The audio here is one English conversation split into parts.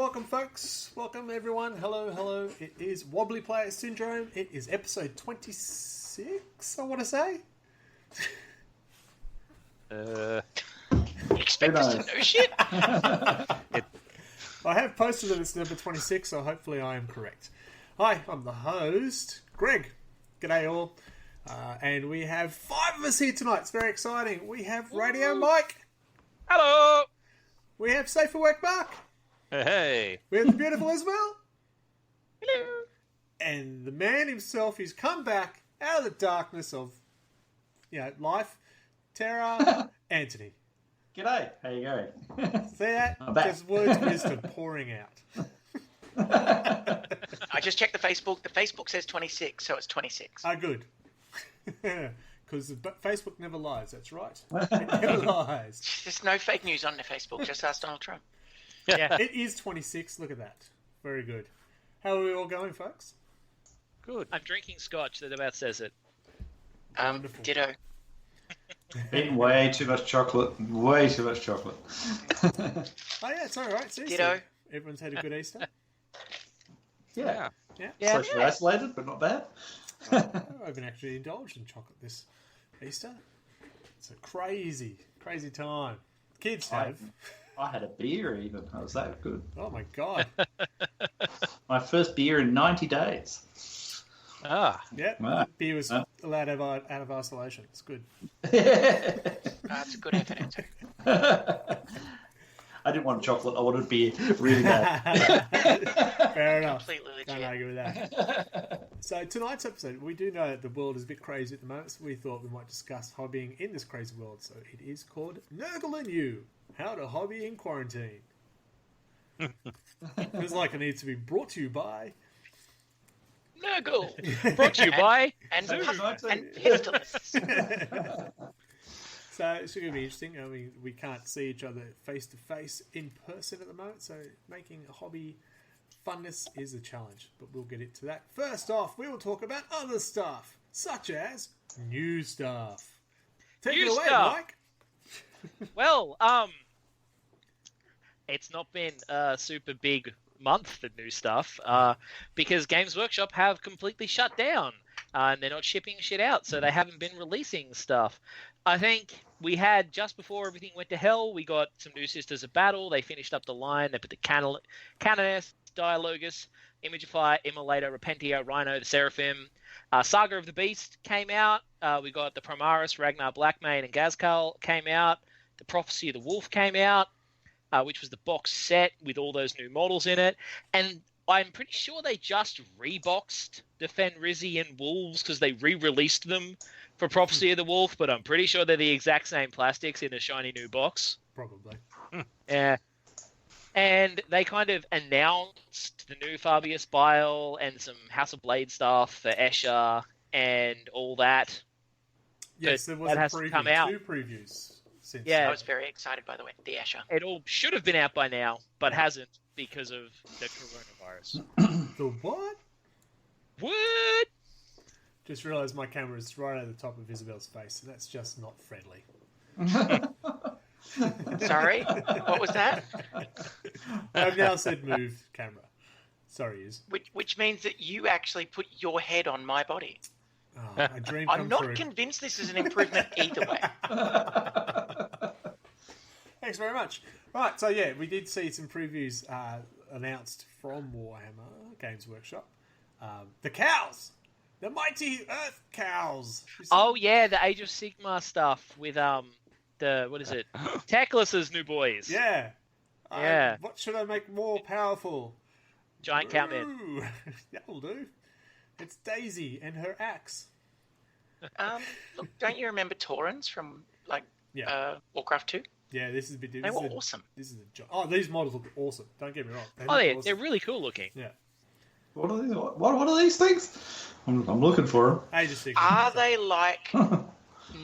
welcome folks. Welcome everyone. Hello. It is Wobbly Player Syndrome. It is episode 26, I want to say. Expect us to know shit? I have posted that it's number 26, so hopefully I am correct. Hi, I'm the host, Greg. G'day all. And we have 5 of us here tonight. It's very exciting. We have Radio Mike. Hello. We have Safe for Work Mark. Hey. We have the beautiful Isabel. Hello. And the man himself, he's come back out of the darkness of, life. Terror, Anthony. G'day. How you going? See that? I'm back. Just words of wisdom pouring out. I just checked the Facebook. The Facebook says 26, so it's 26. Good. Because Facebook never lies, that's right. It never lies. There's no fake news on the Facebook. Just ask Donald Trump. Yeah. It is 26, look at that. Very good. How are we all going, folks? Good. I'm drinking scotch. That about says it. Wonderful. Ditto. Eating way too much chocolate. Way too much chocolate. Oh yeah, it's alright. See, Ditto. everyone's had a good Easter? Yeah. Yeah. Socially isolated, but not bad. I haven't actually indulged in chocolate this Easter. It's a crazy time. Kids have. I had a beer even. How was that good? Oh my god. My first beer in 90 days. Yep. Wow. Beer was allowed out of isolation. It's good. That's a good effort, Anthony. I didn't want chocolate. I wanted beer really bad. Fair enough. Completely legit. Can't argue with that. So tonight's episode, we do know that the world is a bit crazy at the moment, so we thought we might discuss hobbying in this crazy world. So it is called Nurgle and You, How to Hobby in Quarantine. Feels like it needs to be brought to you by... Nurgle. Brought to you by... And Zoom. pestilence. So it's going to be interesting. I mean, we can't see each other face to face in person at the moment, so making a hobby funness is a challenge. But we'll get into that. First off, we will talk about other stuff, such as new stuff. Take New it away, stuff. Mike. Well, it's not been a super big month for new stuff because Games Workshop have completely shut down and they're not shipping shit out, so they haven't been releasing stuff. I think we had, just before everything went to hell, we got some new Sisters of Battle. They finished up the line. They put the Canoness, Dialogus, Imagify, Immolator, Repentia, Rhino, the Seraphim. Saga of the Beast came out. We got the Primaris, Ragnar Blackmane, and Gazkal came out. The Prophecy of the Wolf came out, which was the box set with all those new models in it. And I'm pretty sure they just reboxed the Fenrizzi and Wolves because they re-released them for Prophecy of the Wolf, but I'm pretty sure they're the exact same plastics in a shiny new box. Probably. Yeah. And they kind of announced the new Fabius Bile and some House of Blade stuff for Escher and all that. Yes, But there was that a has to preview. come out. 2 previews since. Yeah. I was very excited, by the way. The Escher. It all should have been out by now, but hasn't because of the coronavirus. The what? What? Just realised my camera is right at the top of Isabel's face, and that's just not friendly. Sorry? What was that? I've now said move camera. Sorry, Iz. Which means that you actually put your head on my body. Oh, a dream I'm come not true. convinced this is an improvement either way. Thanks very much. Right, so yeah, we did see some previews announced from Warhammer Games Workshop. The cows! The mighty Earth cows! Oh yeah, the Age of Sigmar stuff with what is it? Teclis's new boys. Yeah. Yeah. What should I make more powerful? Giant Cowman. Ooh, that'll do. It's Daisy and her axe. Look, don't you remember Taurens from Warcraft 2? Yeah, this is a bit They were awesome. This is these models look awesome. Don't get me wrong. They Oh look yeah, awesome. they're really cool looking. Yeah. What are these? What are these things? I'm looking for them. Age of Sigmar. Are they like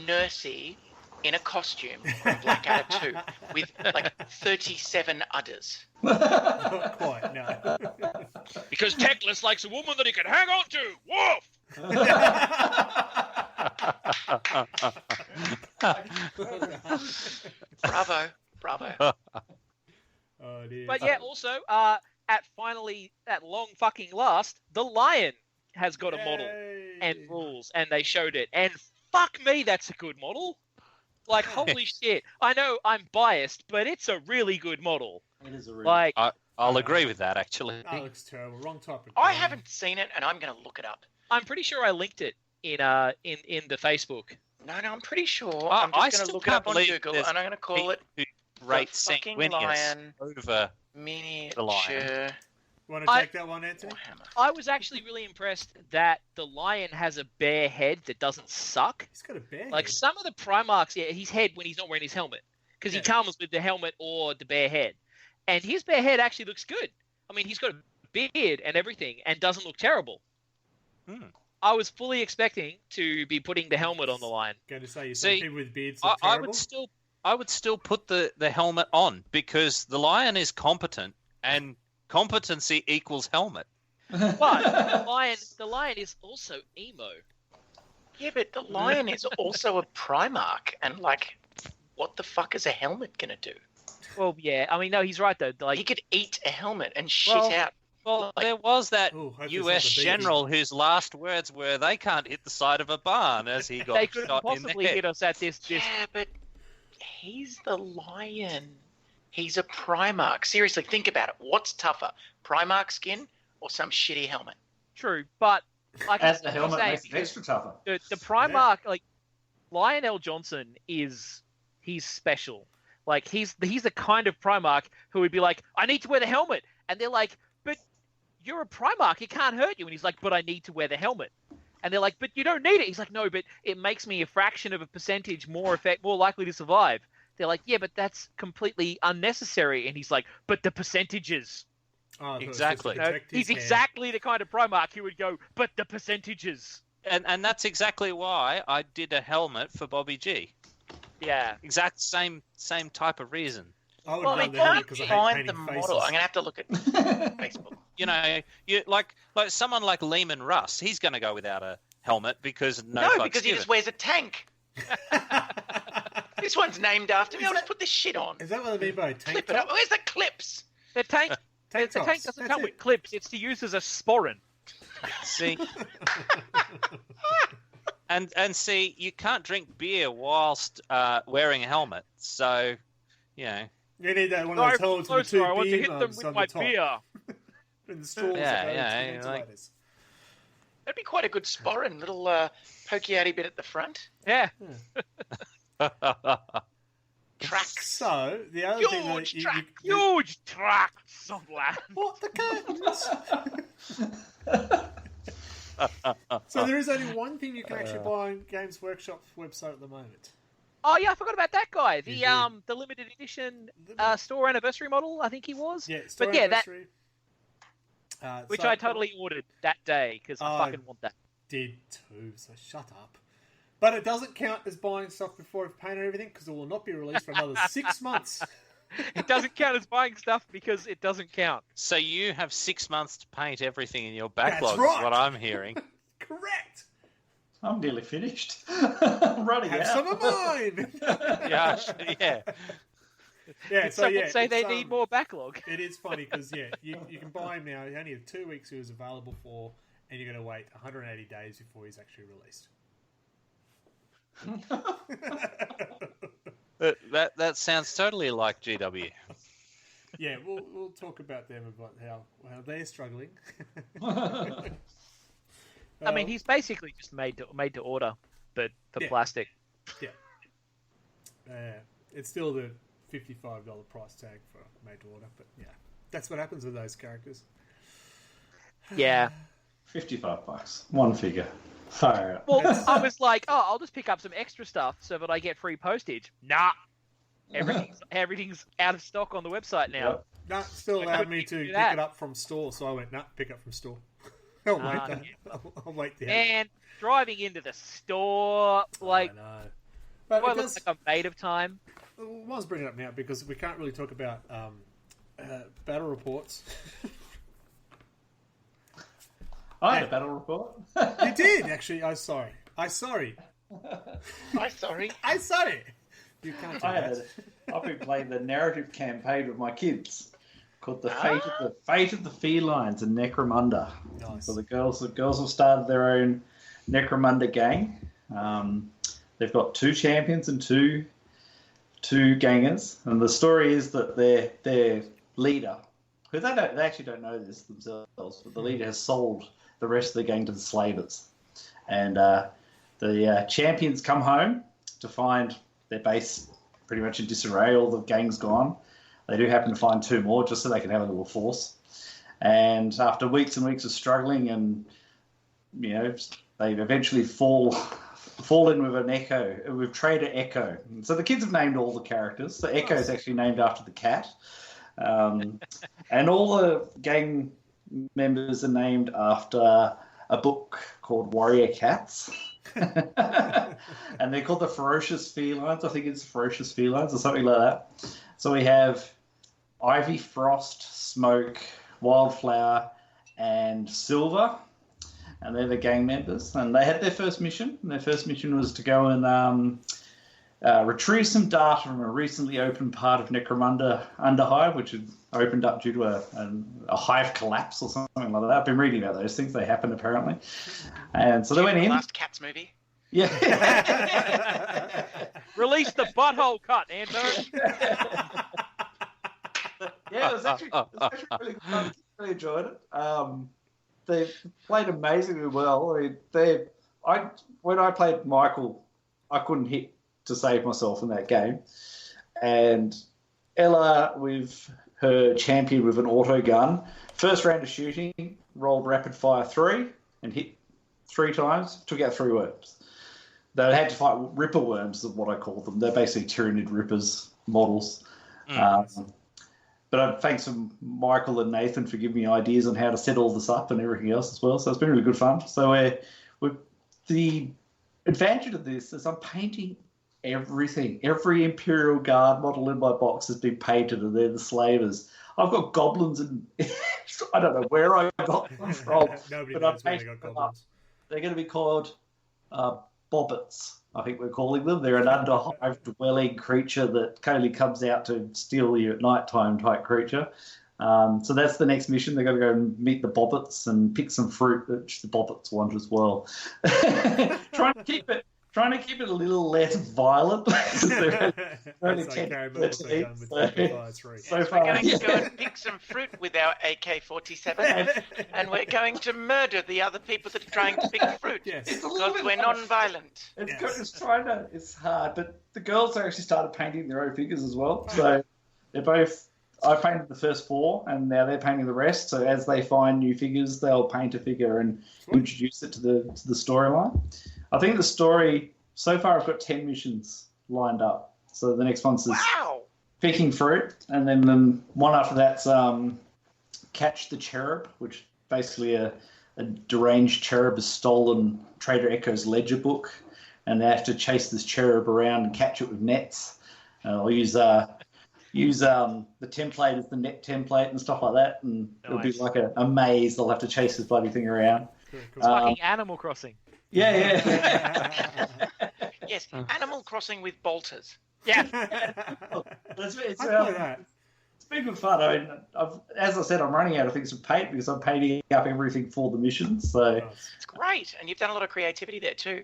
Nursey in a costume from Blackadder 2 with like 37 udders? Not quite, no. Because Teclis likes a woman that he can hang on to. Woof! Bravo. Oh dear. But yeah, also, at long fucking last, the Lion has got a model Yay. and rules, and they showed it. And fuck me, that's a good model. Like, holy shit. I know I'm biased, but it's a really good model. It is a really... Like, I'll agree with that, actually. That looks terrible. Wrong type of I game. haven't seen it, and I'm going to look it up. I'm pretty sure I linked it in the Facebook. No, I'm pretty sure. I I'm just going still to look it can't up on believe Google, there's and I'm going to call it Rate fucking sanguineous lion. over miniature Want to take that one, Anthony? Warhammer. I was actually really impressed that the Lion has a bare head that doesn't suck. He's got a bear. Like, head. some of the Primarchs, yeah, his head when he's not wearing his helmet. Because Yeah. he comes with the helmet or the bare head. And his bare head actually looks good. I mean, he's got a beard and everything and doesn't look terrible. I was fully expecting to be putting the helmet on the Lion. Going to say, you See, see, people with beards look I terrible. would still put the helmet on because the Lion is competent and competency equals helmet. But the Lion is also emo. Yeah, but the lion is also a Primarch, and like, what the fuck is a helmet going to do? Well, yeah. I mean, no, he's right, though. Like, He could eat a helmet and shit Well, out. Well, there was that Ooh, hope it's US not the beard. general whose last words were, "They can't hit the side of a barn," as he got they couldn't shot in possibly the head. hit us at this. Yeah, but he's the lion. He's a Primarch. Seriously, think about it. What's tougher, Primarch skin or some shitty helmet? True, but like As the I'm helmet saying, makes it extra tougher. the Primarch, like Lionel Johnson, he's special. Like he's the kind of Primarch who would be like, I need to wear the helmet, and they're like, but you're a Primarch, it can't hurt you, and he's like, but I need to wear the helmet, and they're like, but you don't need it. He's like, no, but it makes me a fraction of a percentage more likely to survive. They're like, yeah, but that's completely unnecessary, and he's like, but the percentages. Oh, I thought it was Exactly. just to You know, protect his he's hair. exactly the kind of Primarch who would go, but the percentages. And that's exactly why I did a helmet for Bobby G. Yeah. Exact same type of reason. I would Well, run I the helmet can't because I hate find painting the faces. model. I'm going to have to look at Facebook. You know, you like someone like Lehman Russ. He's going to go without a helmet because no fucks because he given. just wears a tank. This one's named after me. I'll just put this shit on. Is that what they mean by tank Clip it up. top? Where's the clips? The tank Tank the tank tops. doesn't That's come it. with clips, it's to use as a sporran. See, and see, you can't drink beer whilst wearing a helmet. So, you know, You need that one of those holes with the two I want to beer hit them mugs with on my the top. beer. And the straws Yeah, that go yeah, into the like- ventilators. That'd be quite a good sporran. Little pokey outy bit at the front. Yeah. Tracks. So, the other thing that Huge you, track. Huge tracts of land. What the curtains? So there is only one thing you can actually buy on Games Workshop's website at the moment. Oh yeah, I forgot about that guy. You The limited edition store anniversary model, I think he was. Yeah, But yeah, that which so I totally ordered that day because I Oh. fucking want that. did too, so shut up. But it doesn't count as buying stuff before it's painted and everything because it will not be released for another 6 months. It doesn't count as buying stuff because it doesn't count. so you have 6 months to paint everything in your backlog. right. Is what I'm hearing. Correct. I'm nearly finished. I'm running Have out. some of mine. yeah, yeah. Yeah, so Someone yeah, say they it's, need more backlog. It is funny because you can buy him now. You only have 2 weeks he was available for, and you're going to wait 180 days before he's actually released. That sounds totally like GW. Yeah, we'll talk about them about how they're struggling. I mean, he's basically just made to order, but for Yeah. plastic. It's still the $55 price tag for made to order, but yeah, that's what happens with those characters. Yeah. $55. One figure. Fire out. Well, I was like, oh, I'll just pick up some extra stuff so that I get free postage. Nah. Everything's out of stock on the website now. Yep. No, still I allowed couldn't me even to do pick that. it up from store, so I went, nah, pick up from store. I'll wait Ah, that. yeah. I'll wait there. And driving into the store, like, I know. But do I it look does, like I'm made of time? I was bringing it up now because we can't really talk about battle reports. I had a battle report. You did, actually. I'm sorry. I'm sorry. I'm sorry. I'm sorry. You can't do I've that. been playing the narrative campaign with my kids. called the Fate of the Felines in Necromunda. Nice. So the girls have started their own Necromunda gang. They've got 2 champions and two gangers, and the story is that their leader, who they actually don't know this themselves, but the leader has sold the rest of the gang to the slavers, and the champions come home to find their base pretty much in disarray. All the gang's gone. They do happen to find 2 more just so they can have a little force. And after weeks and weeks of struggling, and they eventually fall in with an Echo, with Trader Echo. And so the kids have named all the characters. So Echo is actually named after the cat. And all the gang members are named after a book called Warrior Cats. And they're called the Ferocious Felines. I think it's Ferocious Felines or something like that. So we have Ivy, Frost, Smoke, Wildflower, and Silver. And they're the gang members. And they had their first mission. And their first mission was to go and retrieve some data from a recently opened part of Necromunda Underhive, which had opened up due to a hive collapse or something like that. I've been reading about those things. They happened, apparently. And so they went in. Last Cats movie? Yeah. Release the butthole cut, Anto. Yeah, it was actually really good fun. Really enjoyed it. They played amazingly well. I mean, when I played Michael, I couldn't hit to save myself in that game. And Ella, with her champion with an auto gun, first round of shooting, rolled rapid fire 3 and hit 3 times, took out 3 worms. They had to fight Ripper worms, is what I call them. They're basically Tyranid Rippers models. But thanks to Michael and Nathan for giving me ideas on how to set all this up and everything else as well. So it's been really good fun. So the advantage of this is I'm painting everything. Every Imperial Guard model in my box has been painted, and they're the slavers. I've got goblins, and I don't know where I got them from. Nobody but knows where they got goblins. They're going to be called bobbits, I think we're calling them. They're an underhive-dwelling creature that only comes out to steal you at nighttime type creature. So that's the next mission. They're going to go and meet the bobbits and pick some fruit, which the bobbits want as well. Trying to keep it a little less violent. They're only 10 so far. We're going to go and pick some fruit with our AK-47, and we're going to murder the other people that are trying to pick fruit. Yes. Because we're non-violent. It's hard, but the girls actually started painting their own figures as well. So they're both. I painted the first 4, and now they're painting the rest. So as they find new figures, they'll paint a figure and introduce it to the storyline. I think the story, so far I've got 10 missions lined up. So the next one's picking fruit, and then one after that's Catch the Cherub, which basically a deranged cherub has stolen Trader Echo's ledger book, and they have to chase this cherub around and catch it with nets. I'll use the template as the net template and stuff like that, and it'll be like a maze. They'll have to chase this bloody thing around. It's fucking Animal Crossing. Yeah. Yes, Animal Crossing with bolters. Yeah. It's been good fun. I mean, as I said, I'm running out of things to paint because I'm painting up everything for the missions. So it's great, and you've done a lot of creativity there too.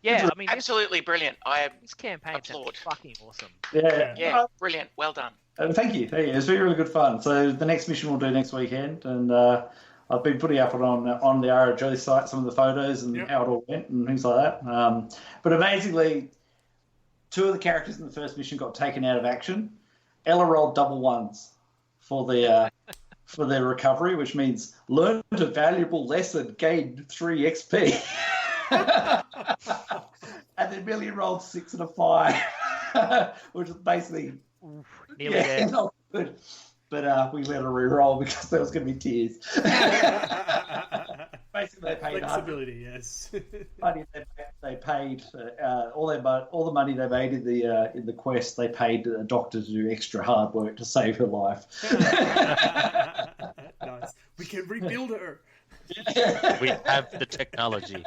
Yeah, I mean, absolutely brilliant. This campaign is fucking awesome. Yeah, brilliant. Well done. Thank you. It's been really good fun. So the next mission we'll do next weekend, and I've been putting up on the ROG site some of the photos and how it all went and things like that. But amazingly, 2 of the characters in the first mission got taken out of action. Ella rolled double 1s for their recovery, which means learned a valuable lesson, gained 3 XP. And then Millie rolled 6 and a 5, which is basically nearly there. Not good. But we let her re-roll because there was going to be tears. Basically, they paid flexibility. Yes. They paid all the money they made in the quest. They paid a doctor to do extra hard work to save her life. Nice. We can rebuild her. We have the technology.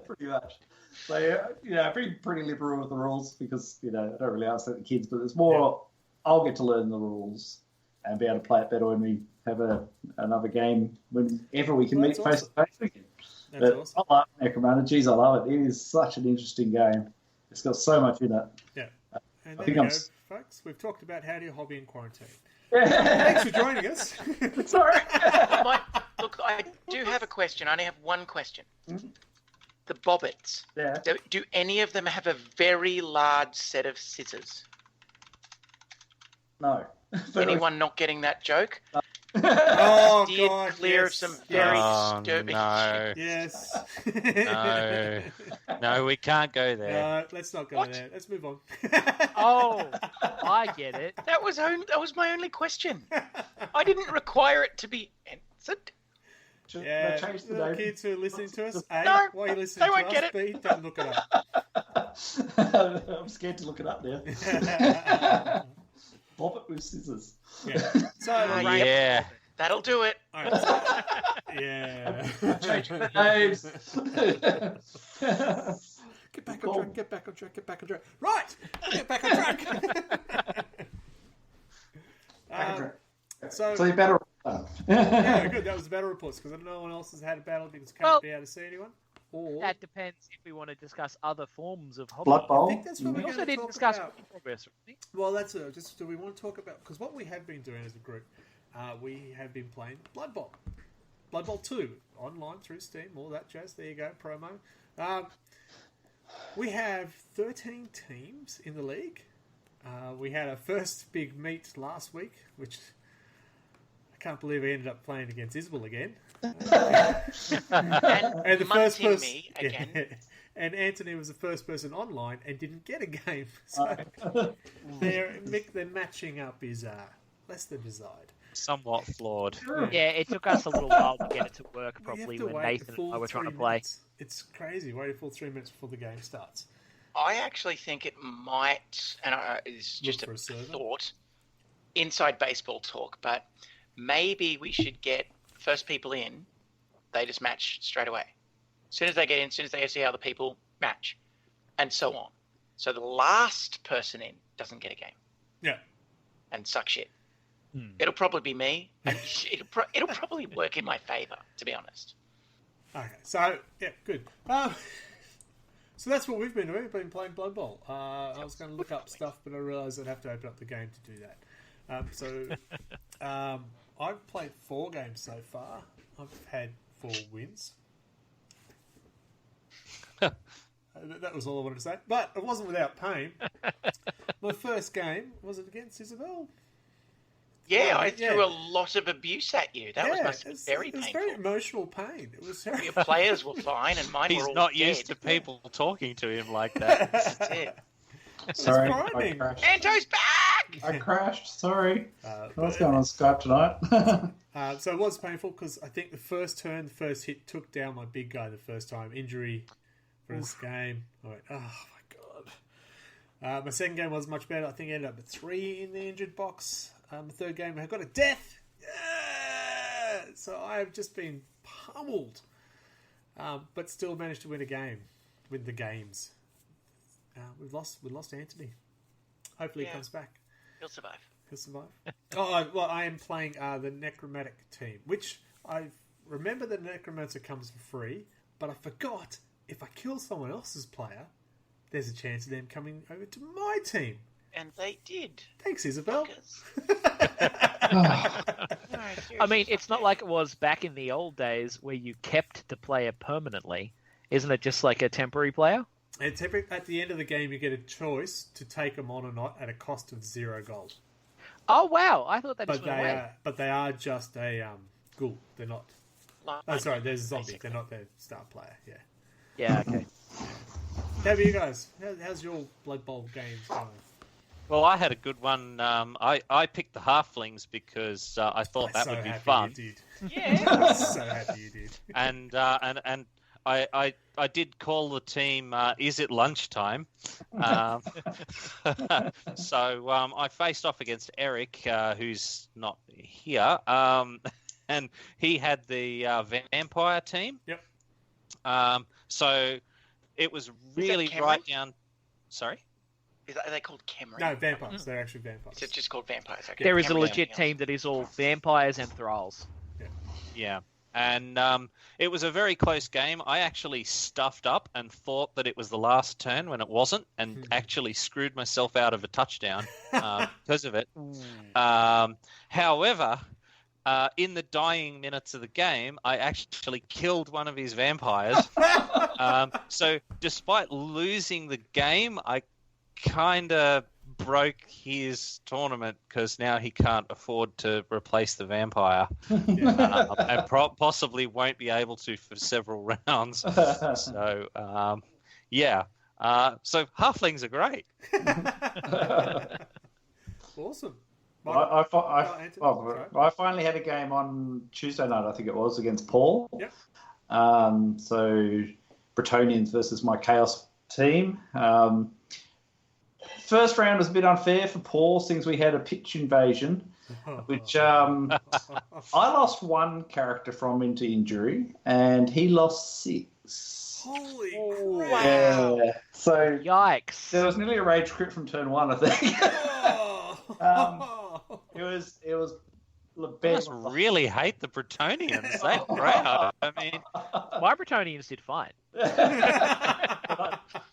Pretty much. So pretty liberal with the rules because I don't really upset the kids, but it's more. I'll get to learn the rules. and be able to play it better when we have another game whenever we can meet That's face to face again. That's But awesome. I love Necromunda. Geez, I love it. It is such an interesting game. It's got so much in it. Yeah. And there think we I'm go, s- folks. We've talked about how do you hobby in quarantine. Yeah. Thanks for joining us. Sorry. Look, I do have a question. I only have one question. Mhm. The bobbits. Yeah. Do any of them have a very large set of scissors? No. Anyone not getting that joke? Oh, Steered God. clear yes. of some very Oh, disturbing no. Yes. No. No, we can't go there. No, let's not go What? there. Let's move on. Oh, I get it. That was my only question. I didn't require it to be answered. Should Yeah, I change the little name? kids who are listening to us, A, No, why are you listening they to won't us? get it. B, don't look it up. I'm scared to look it up now. Bob it with scissors. Yeah. So, Yep. Yeah. That'll do it. all right, so- yeah. Changing the names. Get back Cool. on track, get back on track, get back on track. Right! Get back on track. So, So you better. yeah, good. That was the battle reports because no one else has had a battle because can't Well- be able to see anyone. Or That depends if we want to discuss other forms of hobby. Blood Bowl. I think that's what We we're also going to didn't talk discuss about. hobby progress, really. Well, that's just. Do we want to talk about because what we have been doing as a group, we have been playing Blood Bowl, Blood Bowl 2 online through Steam, all that jazz. There you go, promo. We have 13 teams in the league. We had our first big meet last week, which I can't believe I ended up playing against Isabel again. And And the first munting person, me again. and Anthony was the first person online and didn't get a game. So their matching up is less than desired. Somewhat flawed. Yeah, it took us a little while to get it to work We have properly to when wait Nathan the and full I were trying to 3 play. minutes. It's crazy. Wait a full 3 minutes before the game starts. I actually think it might, and it's just Look for a a server. thought, inside baseball talk, but maybe we should get first people in, they just match straight away. As soon as they get in, as soon as they see how the people match, and so on. So the last person in doesn't get a game Yeah. and suck shit. It'll probably be me, and it'll probably work in my favour, to be honest. Okay. So yeah, good. So that's what we've been doing. We've been playing Blood Bowl. I was going to look up stuff, but I realised I'd have to open up the game to do that. I've played 4 games so far. I've had 4 wins. That was all I wanted to say. But it wasn't without pain. My first game, was it against Isabel? Yeah, Oh, I yeah. threw a lot of abuse at you. That must be very it was painful. very emotional pain. It was terrible. Your players were fine, and mine He's were all not dead. used to people talking to him like that. That's it. Sorry, I frightening. crashed. Anto's back! I crashed. Sorry. But What's going on Skype tonight? so it was painful because I think the first first hit took down my big guy the first time. Injury for his game. I went, oh my god. My second game was much better. I think I ended up at 3 in the injured box. The third game I got a death. Yeah! So I have just been pummeled. But still managed to win the games. We lost Anthony. Hopefully he comes back. He'll survive. He'll survive. I am playing the Necromantic team, which I remember the Necromancer comes for free, but I forgot if I kill someone else's player, there's a chance of them coming over to my team. And they did. Thanks, Isabel. I mean, it's not like it was back in the old days where you kept the player permanently. Isn't it just like a temporary player? And at the end of the game, you get a choice to take them on or not at a cost of 0 gold. Oh, wow. I thought that just But went away. they are just a ghoul. They're not. Oh, sorry, there's a zombie. Basically. They're not their star player. Yeah. Yeah, okay. How about you guys? How's your Blood Bowl games going? Well, I had a good one. I picked the halflings because I thought that would be fun, You did. Yeah. I'm so happy you did. and I did call the team. Is it lunchtime? So I faced off against Eric, who's not here, and he had the vampire team. Yep. So it was really Cameron? right down. Sorry. Are they called Khemri? No, vampires. They're actually vampires. Is it just called vampires? Okay. There is a Khemri legit something team that is all vampires and thralls. Yeah. And it was a very close game. I actually stuffed up and thought that it was the last turn when it wasn't, and actually screwed myself out of a touchdown because of it. However, in the dying minutes of the game, I actually killed one of his vampires. So despite losing the game, I kind of broke his tournament because now he can't afford to replace the vampire, and possibly won't be able to for several rounds. So, so halflings are great. Awesome. I finally had a game on Tuesday night, I think it was, against Paul. Yep. So Bretonians versus my Chaos team. First round was a bit unfair for Paul since we had a pitch invasion, which I lost one character from into injury, and he lost 6. Holy Wow. Yeah. So Yikes. there was nearly a rage crit from turn 1, I think. It was. I must really hate the Bretonians. That crowd. I mean, My Bretonians did fine.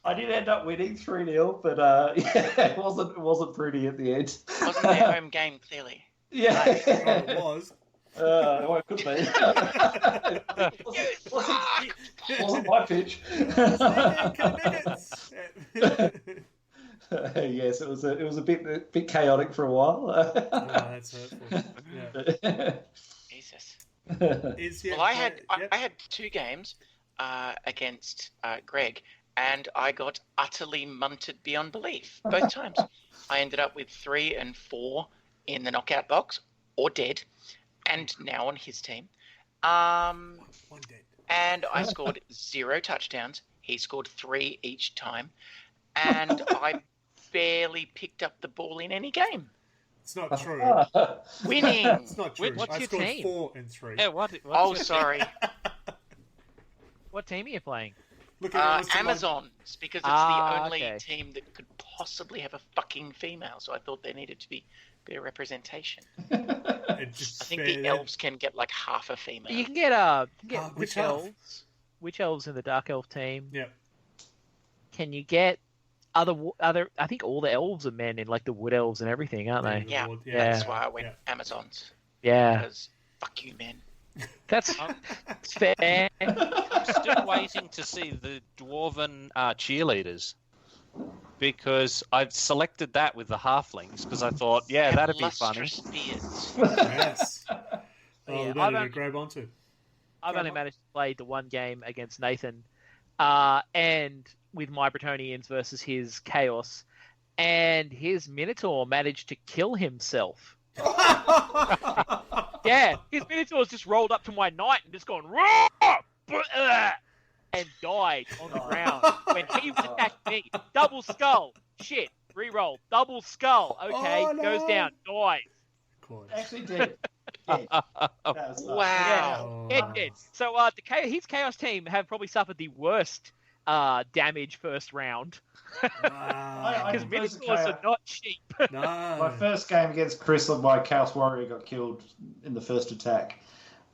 I did end up winning 3-0, but it wasn't pretty at the end. Wasn't their home game, clearly. Yeah, it was. Well, it could be. wasn't my pitch. Yes, it was a bit chaotic for a while. That's hurtful. Yeah. Jesus. Well, I had 2 games against Greg, and I got utterly munted beyond belief both times. I ended up with 3 and 4 in the knockout box, or dead, and now on his team. One dead. And I scored 0 touchdowns. He scored 3 each time, and I barely picked up the ball in any game. It's not true. Winning. It's not true. What's I your scored team? 4 and 3. yeah, what? Oh, sorry. What team are you playing? Look at it, Amazons, because it's the only team that could possibly have a fucking female. So I thought there needed to be a bit of representation. I think the elves can get like half a female. You can get which witch elf? elves. Witch elves in the dark elf team. Yep. Can you get other? I think all the elves are men in like the wood elves and everything, aren't they? Yeah, Yeah. that's why I went Amazons. Yeah, Because fuck you, men. that's fair. I'm still waiting to see the dwarven cheerleaders, because I've selected that with the halflings because I thought, that'd be funny. Lustrous beards. Yes. Oh, Yeah, that to grab onto. I've only managed to play the one game against Nathan, and with my Bretonians versus his Chaos, and his Minotaur managed to kill himself. Yeah, his Minotaur's just rolled up to my knight and just gone "Roar!" and died on the ground when he was attacking me. Double skull. Shit. Reroll. Double skull. Okay, Oh, no. goes down. Dies. Actually did. Wow. It did. So his Chaos team have probably suffered the worst damage first round. Wow. Because Minotaurs are not cheap. No. My first game against Chris, my Chaos Warrior got killed in the first attack.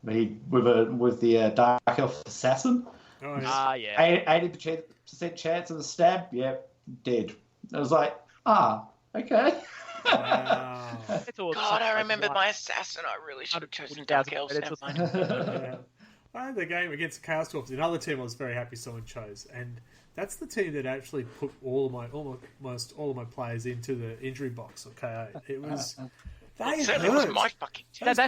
With the Dark Elf Assassin. Oh, yes. Yeah. 80% chance of the stab. Yep, dead. I was like, okay. Wow. God, I remembered my assassin. I really should have chosen Dark Elves. Never mind. Yeah. I had the game against the Chaos Dwarfs. Another team I was very happy someone chose, and that's the team that actually put almost all of my players into the injury box of KO. It was they Certainly hurt. wasn't my fucking team. That's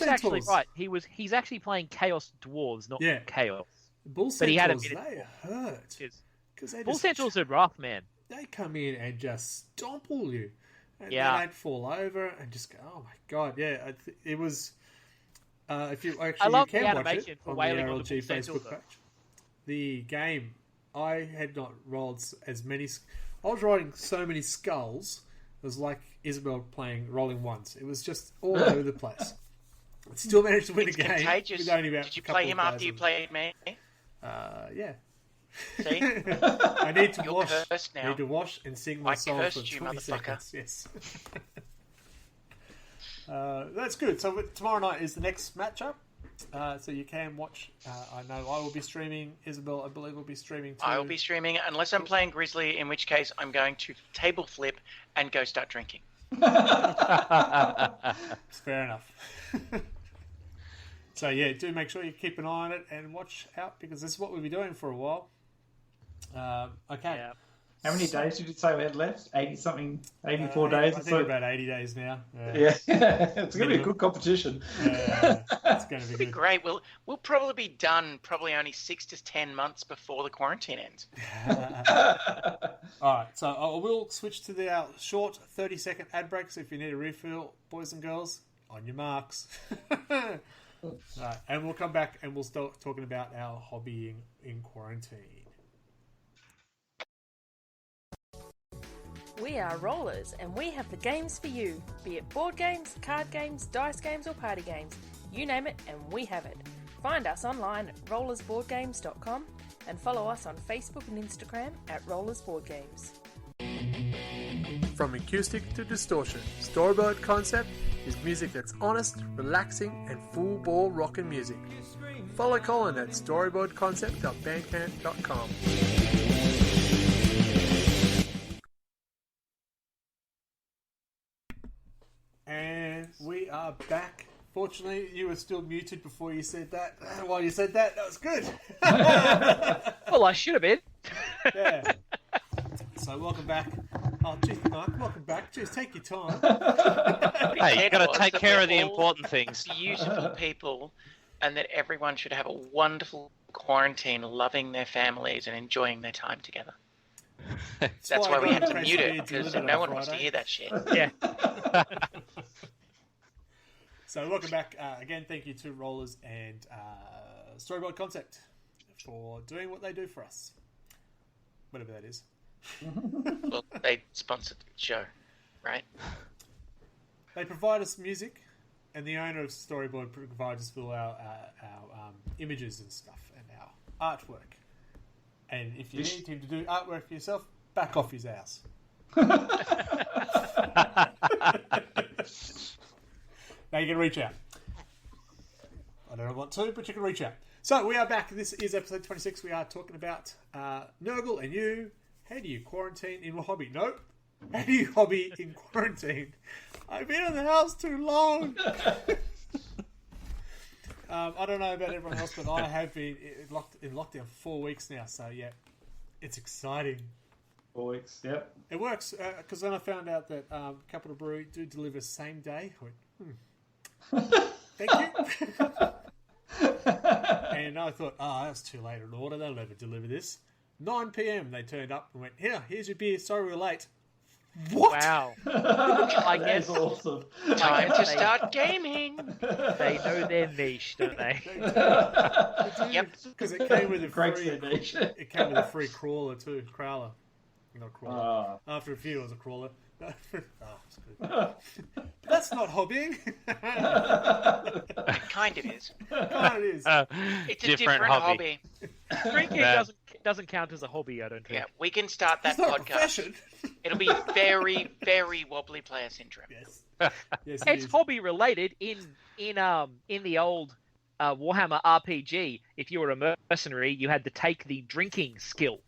actually right. He's actually playing Chaos Dwarves, not Chaos. Bull But he had a Centaurs, they hurt because Bull Centaurs are rough, man. They come in and just stomp all you, and Yeah. they don't fall over and just go. Oh my god, yeah, it was. If you I love you the can watch animation it for on wailing the on the RLG Bull Centaurs, Facebook page. The game, I had not rolled as many. I was rolling so many skulls. It was like Isabel rolling ones. It was just all over the place. I still managed to win It's a game. contagious. With only about Did you a couple play of him after players you played me? Yeah. See? I need to You're wash. cursed now. I need to wash and sing my I song for cursed you, 20 motherfucker. seconds. Yes. That's good. So tomorrow night is the next matchup. So you can watch. I know I will be streaming. Isabel, I believe, will be streaming too. I will be streaming unless I'm playing Grizzly, in which case I'm going to table flip and go start drinking. It's fair enough. So yeah, do make sure you keep an eye on it and watch out because this is what we'll be doing for a while. Okay. Yeah. How many days did you say we had left? 80-something, 84 days I or think so? about 80 days now. Yeah, it's going to be a good competition. It's going to be It'll be good. great. We'll probably be done only 6 to 10 months before the quarantine ends. All right, so I will switch to the short 30-second ad breaks if you need a refill, boys and girls. On your marks. Right, and we'll come back and we'll start talking about our hobbying in quarantine. We are Rollers, and we have the games for you. Be it board games, card games, dice games, or party games. You name it, and we have it. Find us online at rollersboardgames.com and follow us on Facebook and Instagram at rollersboardgames. From acoustic to distortion, Storyboard Concept is music that's honest, relaxing, and full ball rockin' music. Follow Colin at storyboardconcept.bandcamp.com. And we are back. Fortunately, you were still muted before you said that. While you said that, that was good. Well, I should have been. Yeah. So welcome back. Oh, geez, Mark, welcome back. Just take your time. Hey, you got to Was take that care we're of the all important things. Beautiful people, and that everyone should have a wonderful quarantine, loving their families and enjoying their time together. That's why we had to mute it, because no one wants to hear that shit. Yeah. So welcome back. Again, thank you to Rollers and Storyboard Concept for doing what they do for us. Whatever that is. Well, they sponsored the show, right? They provide us music, and the owner of Storyboard provides us with our images and stuff and our artwork. And if you need him to do artwork for yourself, back off his ass. Now you can reach out. I don't want to, but you can reach out. So we are back. This is episode 26. We are talking about Nurgle and you. How do you quarantine in a hobby? Nope. How do you hobby in quarantine? I've been in the house too long. I don't know about everyone else, but I have been in lockdown for 4 weeks now. So yeah, it's exciting. 4 weeks, yep. It works because then I found out that Capital Brewery do deliver same day. I went, thank you. And I thought, that's too late an order. They'll never deliver this. 9 p.m. they turned up and went, here's your beer. Sorry we're late. What? Wow. I guess That's awesome. Time to start gaming. they know their niche, don't they? Yep. Because it came with a Great free. nation. It came with a free crawler too. Crowler. Not crawler. Ah. After a few, it was a crawler. It's good. But that's not hobbying. It kind of is. Oh, it is. It's a different hobby. Drinking Yeah. doesn't count as a hobby, I don't think. Yeah, we can start that It's not a podcast. profession. It'll be very, very wobbly player syndrome. Yes. Yes, it It's is. hobby related in the old Warhammer RPG. If you were a mercenary, you had to take the drinking skill.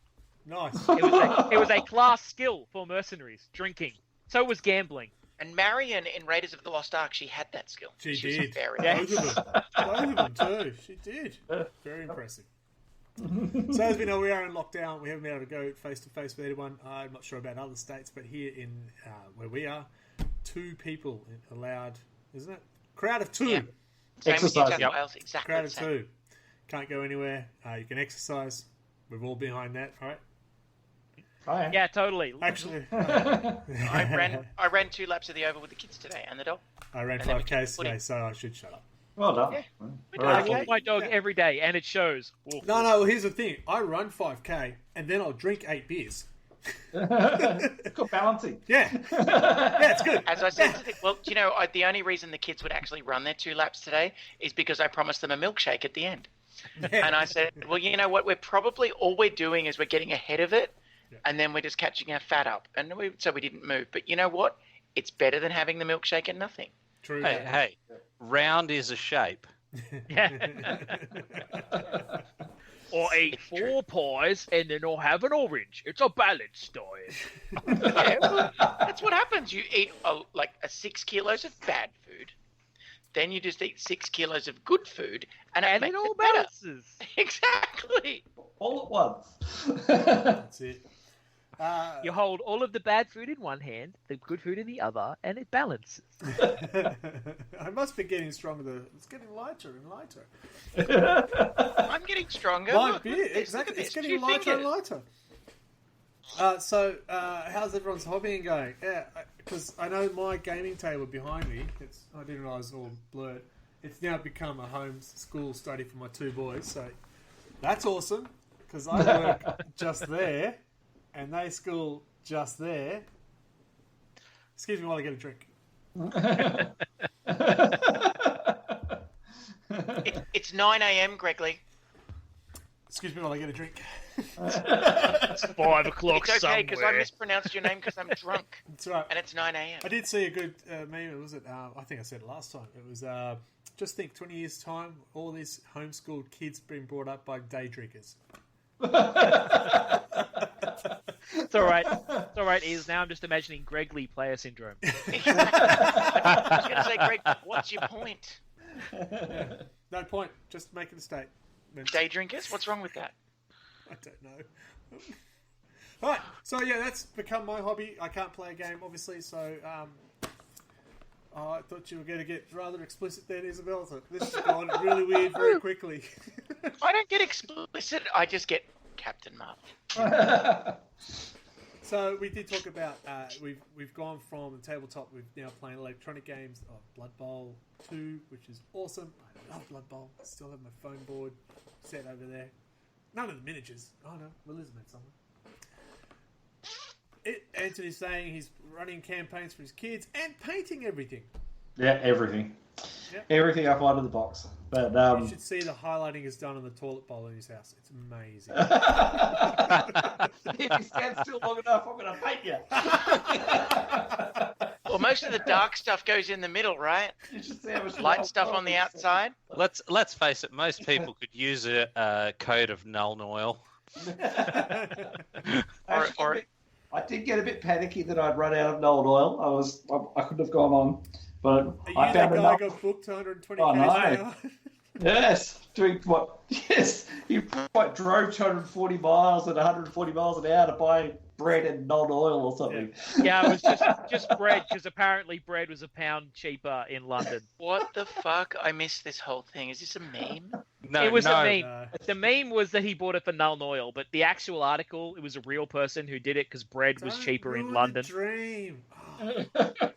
Nice. It was a class skill for mercenaries, drinking. So was gambling. And Marion in Raiders of the Lost Ark, she had that skill. She was did. very Yeah. Both of them. Both of them too. She did. Very impressive. So as we know, we are in lockdown. We haven't been able to go face to face with anyone. I'm not sure about other states, but here in where we are, 2 people allowed, isn't it? Crowd of 2. Yeah. Same with New Exercise, South yep. Wales, exactly Crowd the of same. 2. Can't go anywhere. You can exercise. We're all behind that, right? Hi. Yeah, totally. Actually, I ran 2 laps of the oval with the kids today and the dog. I ran And then we 5Ks keep putting- today, so I should shut up. Well done. Yeah. All I right. walk my dog every day, and it shows. Woof. No, here's the thing. I run 5K, and then I'll drink 8 beers. Good balancing. Yeah. Yeah, it's good. As I said to the only reason the kids would actually run their 2 laps today is because I promised them a milkshake at the end. And I said, well, you know what? We're probably all we're doing is we're getting ahead of it and then we're just catching our fat up, and so we didn't move. But you know what? It's better than having the milkshake and nothing. True. Hey, round is a shape. Or eat 4 pies and then I'll have an orange. It's a balanced diet. Yeah, well, that's what happens. You eat 6 kilos of bad food, then you just eat 6 kilos of good food, and it all better. balances. Exactly. All at once. That's it. You hold all of the bad food in one hand, the good food in the other, and it balances. I must be getting stronger. It's getting lighter and lighter. I'm getting stronger. My Look, beard, look exactly. at this, It's getting 2 lighter and fingers. lighter. So, how's everyone's hobbying going? Yeah, because I know my gaming table behind me, I didn't realise it was all blurred. It's now become a home school study for my 2 boys, so that's awesome, because I work just there, and they school just there. Excuse me while I get a drink. It's 9 a.m., Gregley. Excuse me while I get a drink. It's 5 o'clock It's okay, because I somewhere. mispronounced your name because I'm drunk, That's right. and it's 9 a.m. I did see a good meme. Was it? I think I said it last time. It was just think 20 years time, all these homeschooled kids being brought up by day drinkers. It's all right. It's all right. Is now I'm just imagining Gregley player syndrome. I was going to say, Greg, what's your point? No point. Just making a statement. Day drinkers? What's wrong with that? I don't know. All right. So yeah, that's become my hobby. I can't play a game, obviously. So I thought you were going to get rather explicit then, Isabel. So this has gone really weird very quickly. I don't get explicit. I just get Captain Marvel. So we did talk about we've gone from the tabletop. We're now playing electronic games of Blood Bowl 2, which is awesome. I love Blood Bowl. I still have my phone board set over there. None of the miniatures. Oh no, Will's made something. Anthony's saying he's running campaigns for his kids and painting everything. Yeah, everything. Yep. Everything up out of the box. But You should see the highlighting is done on the toilet bowl in his house. It's amazing. if you stand still long enough, I'm going to paint you. Well, most of the dark stuff goes in the middle, right? You should see how much Light stuff on the outside. Let's face it. Most people could use a coat of Null oil. Or I did get a bit panicky that I'd run out of Nuln oil. I couldn't have gone on, but Are I you found the guy enough. who got booked 120 Oh, k's no. an hour? Yes, doing what? Yes, you drove 240 miles at 140 miles an hour to buy bread and Nuln oil or something. Yeah, it was just bread, because apparently bread was £1 cheaper in London. what the fuck? I missed this whole thing. Is this a meme? No, It was no. a meme. No. The meme was that he bought it for Null Oil, but the actual article, it was a real person who did it because bread was Don't cheaper in ruin London. the dream.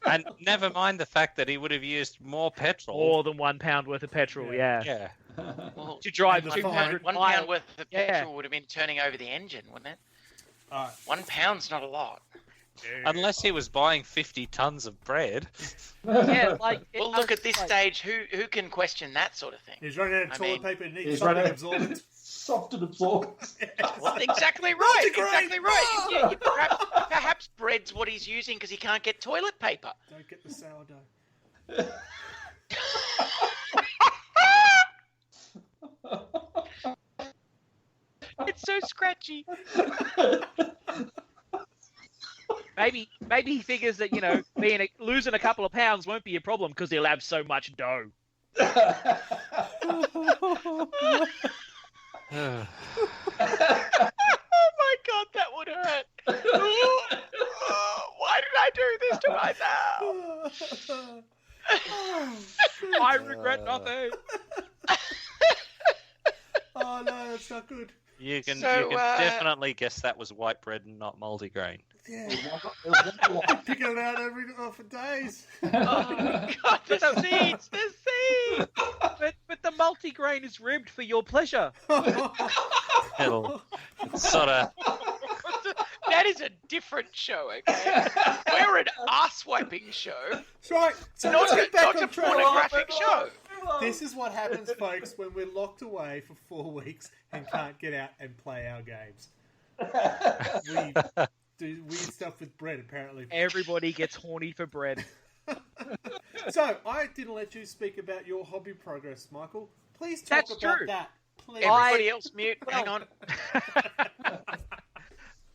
And never mind the fact that he would have used more petrol. More than £1 worth of petrol, yeah. Yeah. Well, To drive And the 200 1 miles. pound worth of Yeah. petrol would have been turning over the engine, wouldn't it? All right. 1 pound's not a lot. Unless he was buying 50 tons of bread. Yeah, like... Well, look at this stage. Who can question that sort of thing? He's running out of I toilet mean- paper and needs He's something running- absorbent. Soft and absorbent. Well, exactly right. Multigrain! Exactly right. Yeah, perhaps bread's what he's using because he can't get toilet paper. Don't get the sourdough. It's so scratchy. Maybe he figures that, losing a couple of pounds won't be a problem because he'll have so much dough. Oh my god, that would hurt. Why did I do this to myself? I regret nothing. Oh no, that's not good. You can So, definitely guess that was white bread and not multigrain. Yeah, picking it out for days. Oh god, the seeds, the seeds. But the multigrain is ribbed for your pleasure. It'll sort of. That is a different show, okay? We're an ass-wiping show, That's right. So not let's get back not a on track. pornographic show. This is what happens, folks, when we're locked away for 4 weeks and can't get out and play our games. we do weird stuff with bread, apparently. Everybody gets horny for bread. So, I didn't let you speak about your hobby progress, Michael. Please talk That's about true. that. Please. Everybody else mute. Hang on.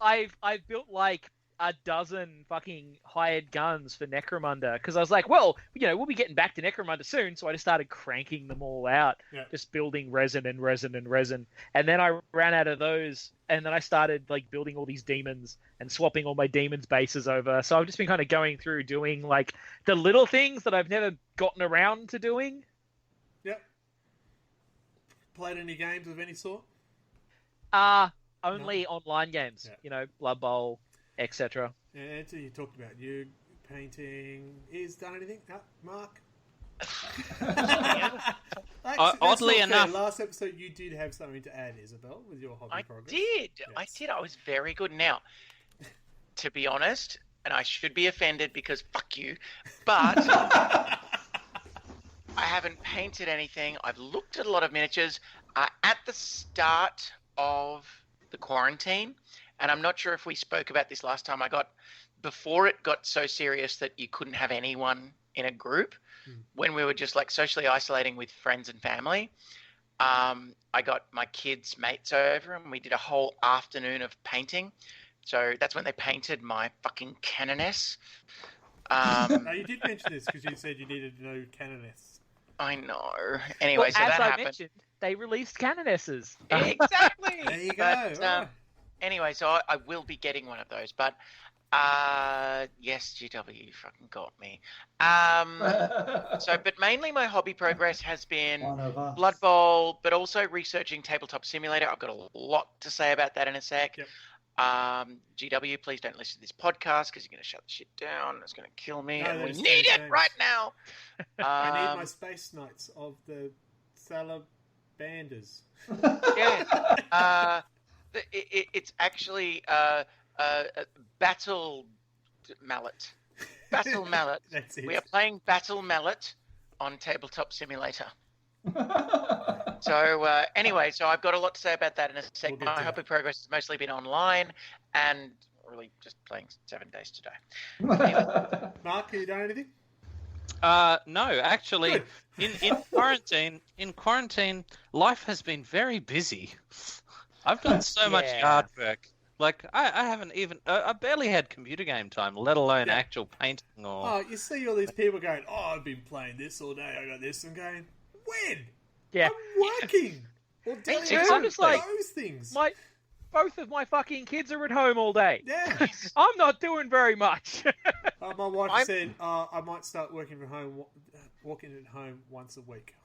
I've built like a dozen fucking hired guns for Necromunda because I was like, well, we'll be getting back to Necromunda soon, so I just started cranking them all out, just building resin, and then I ran out of those, and then I started like building all these demons and swapping all my demons bases over. So I've just been kind of going through doing like the little things that I've never gotten around to doing. Yep. Played any games of any sort? Only online games, Blood Bowl, etc. Yeah, Anthony, you talked about you painting. He's done anything? No, Mark? Oddly enough, last episode you did have something to add, Isabel, with your hobby progress. Yes. I did. I was very good. Now, to be honest, and I should be offended because fuck you, but I haven't painted anything. I've looked at a lot of miniatures at the start of the quarantine, and I'm not sure if we spoke about this last time. Before it got so serious that you couldn't have anyone in a group, when we were just like socially isolating with friends and family, I got my kids' mates over and we did a whole afternoon of painting. So that's when they painted my fucking canoness. No, you did mention this because you said you needed to know canoness. I know. Anyway, so that happened. Mentioned, they released canonesses. Exactly. There you go. But, anyway, so I will be getting one of those. But yes, GW, you fucking got me. But mainly my hobby progress has been Blood Bowl, but also researching Tabletop Simulator. I've got a lot to say about that in a sec. Yep. GW, please don't listen to this podcast because you're going to shut the shit down. It's going to kill me, No, and we that's need it James. right now. I need my Space Knights of the Salabanders. Yeah. It's actually Battle Mallet. Battle Mallet. That's it. We are playing Battle Mallet on Tabletop Simulator. So anyway, so I've got a lot to say about that in a sec. We'll get My to hobby progress has mostly been online and really just playing 7 days today. Anyway. Mark, have you done anything? No, actually, in quarantine, life has been very busy. I've done so much yard work. Like, I haven't even... I barely had computer game time, let alone actual painting or... Oh, you see all these people going, I've been playing this all day, I got this, and going, when? Yeah. I'm working! Or doing too. I'm just like, those things. Both of my fucking kids are at home all day. Yeah. I'm not doing very much. My wife said, I might start working from home, walking at home once a week.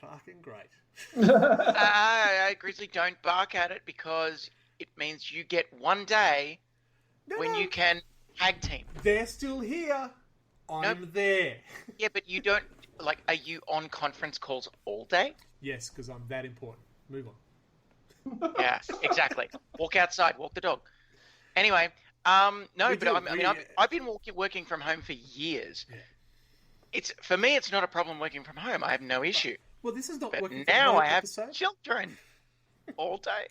Fucking great. Grizzly, don't bark at it because it means you get one day when you can tag team. They're still here. I'm there. Yeah, but you don't... Like, are you on conference calls all day? Yes, because I'm that important. Move on. Yeah, exactly. Walk outside, walk the dog. Anyway, I've been working from home for years. Yeah. For me, it's not a problem working from home. I have no issue. Well, this is not but working now from home I have episode. children all day.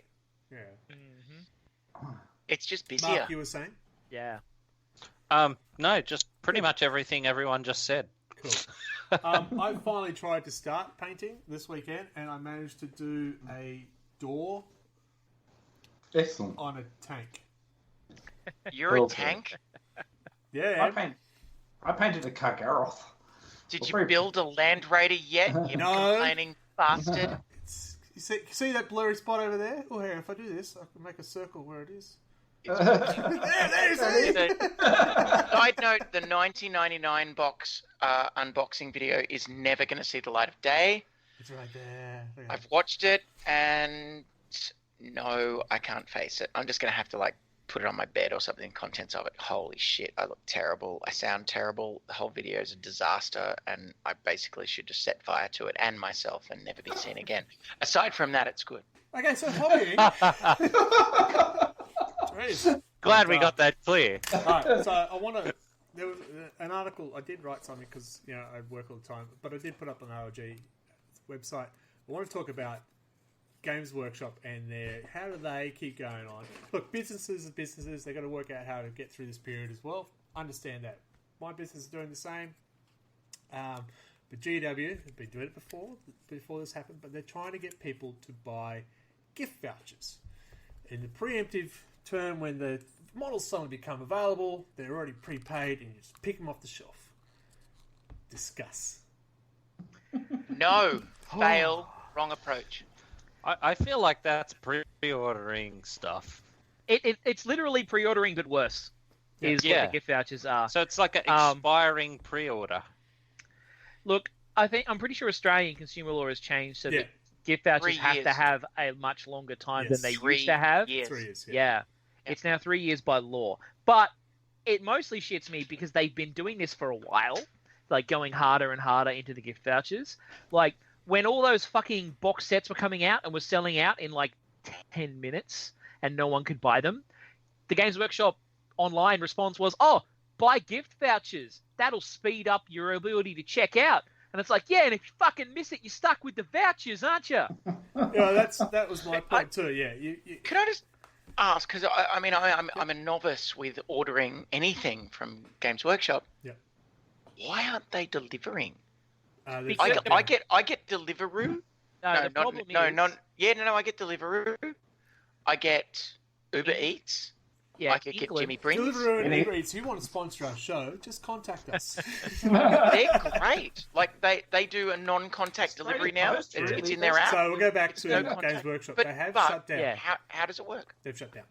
Yeah. Mm-hmm. It's just busier. Mark, you were saying? Yeah. No, just pretty much everything everyone just said. Cool. I finally tried to start painting this weekend, and I managed to do a door Excellent. on a tank. You're a tank? Yeah. I painted a Kargaroth. Did you build a Land Raider yet, you complaining bastard? You see that blurry spot over there? Oh, here, if I do this, I can make a circle where it is. Side note, the 1999 box unboxing video is never going to see the light of day. It's right there. I've watched it, and no, I can't face it. I'm just going to have to, put it on my bed or something, contents of it. Holy shit, I look terrible. I sound terrible. The whole video is a disaster, and I basically should just set fire to it and myself and never be seen again. Aside from that, it's good. Okay, so hobbying. Glad we got that clear. Alright, so I want to... There was an article, I did write something because, I work all the time, but I did put up on the ROG website. I want to talk about Games Workshop and how do they keep going on? Look, businesses are businesses. They've got to work out how to get through this period as well. Understand that. My business is doing the same. But GW have been doing it before this happened, but they're trying to get people to buy gift vouchers. In the preemptive term, when the models suddenly become available, they're already prepaid and you just pick them off the shelf. Discuss. No. Fail. Wrong approach. I feel like that's pre-ordering stuff. It's literally pre-ordering, but worse. Is what the gift vouchers are. So it's like an expiring pre-order. Look, I'm pretty sure Australian consumer law has changed so that gift vouchers have to have a much longer time than they used to have. 3 years. Yeah. It's now 3 years by law. But it mostly shits me because they've been doing this for a while, like going harder and harder into the gift vouchers. Like, when all those fucking box sets were coming out and were selling out in like 10 minutes and no one could buy them, the Games Workshop online response was, buy gift vouchers. That'll speed up your ability to check out. And it's like, yeah, and if you fucking miss it, you're stuck with the vouchers, aren't you? Yeah, that was my point too. Yeah. Can I just ask? Because I'm a novice with ordering anything from Games Workshop. Yeah. Why aren't they delivering? I get Deliveroo. I get Deliveroo. I get Uber Eats. Yeah, I could get Jimmy Brings. Deliveroo and Uber Eats, if you want to sponsor our show, just contact us. They're great. Like they do a non-contact delivery now. It's in their app. So we'll go back to Games Workshop. But they have shut down. Yeah. How does it work? They've shut down.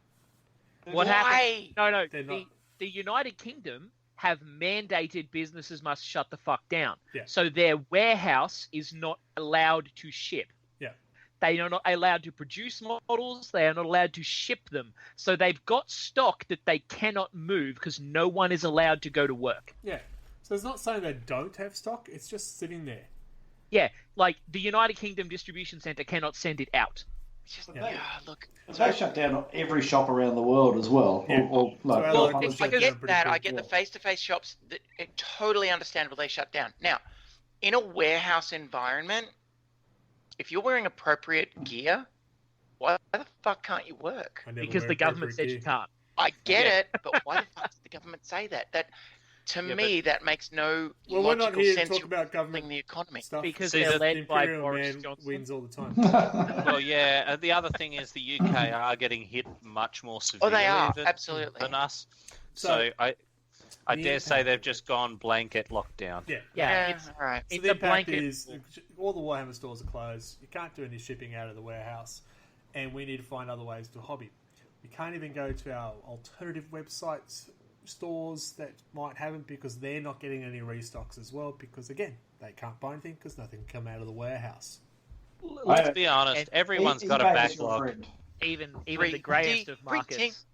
What happened? No. They're not. The United Kingdom have mandated businesses must shut the fuck down. Yeah. So their warehouse is not allowed to ship. Yeah. They are not allowed to produce models. They are not allowed to ship them. So they've got stock that they cannot move because no one is allowed to go to work. Yeah. So it's not saying they don't have stock. It's just sitting there. Yeah. Like the United Kingdom distribution center cannot send it out. It's just, look. They shut down every shop around the world as well. Yeah. I get that. I get the face-to-face shops. It's totally understandable they shut down. Now, in a warehouse environment, if you're wearing appropriate gear, why the fuck can't you work? Because the government said you can't. I get it, but why the fuck did the government say that? That makes no we're logical not here sense. to talk about government the economy stuff. Because they're led by Imperial Boris Man Johnson. wins all the time. Well, yeah. The other thing is the UK are getting hit much more severely they are, absolutely. than us. So I dare say they've just gone blanket lockdown. Yeah. It's, all right. So it's the a impact blanket. is all the Warhammer stores are closed. You can't do any shipping out of the warehouse, and we need to find other ways to hobby. We can't even go to our alternative websites, stores that might have them because they're not getting any restocks as well. Because again, they can't buy anything because nothing can come out of the warehouse. Let's be honest. Everyone's got a backlog. Even the greyest of markets.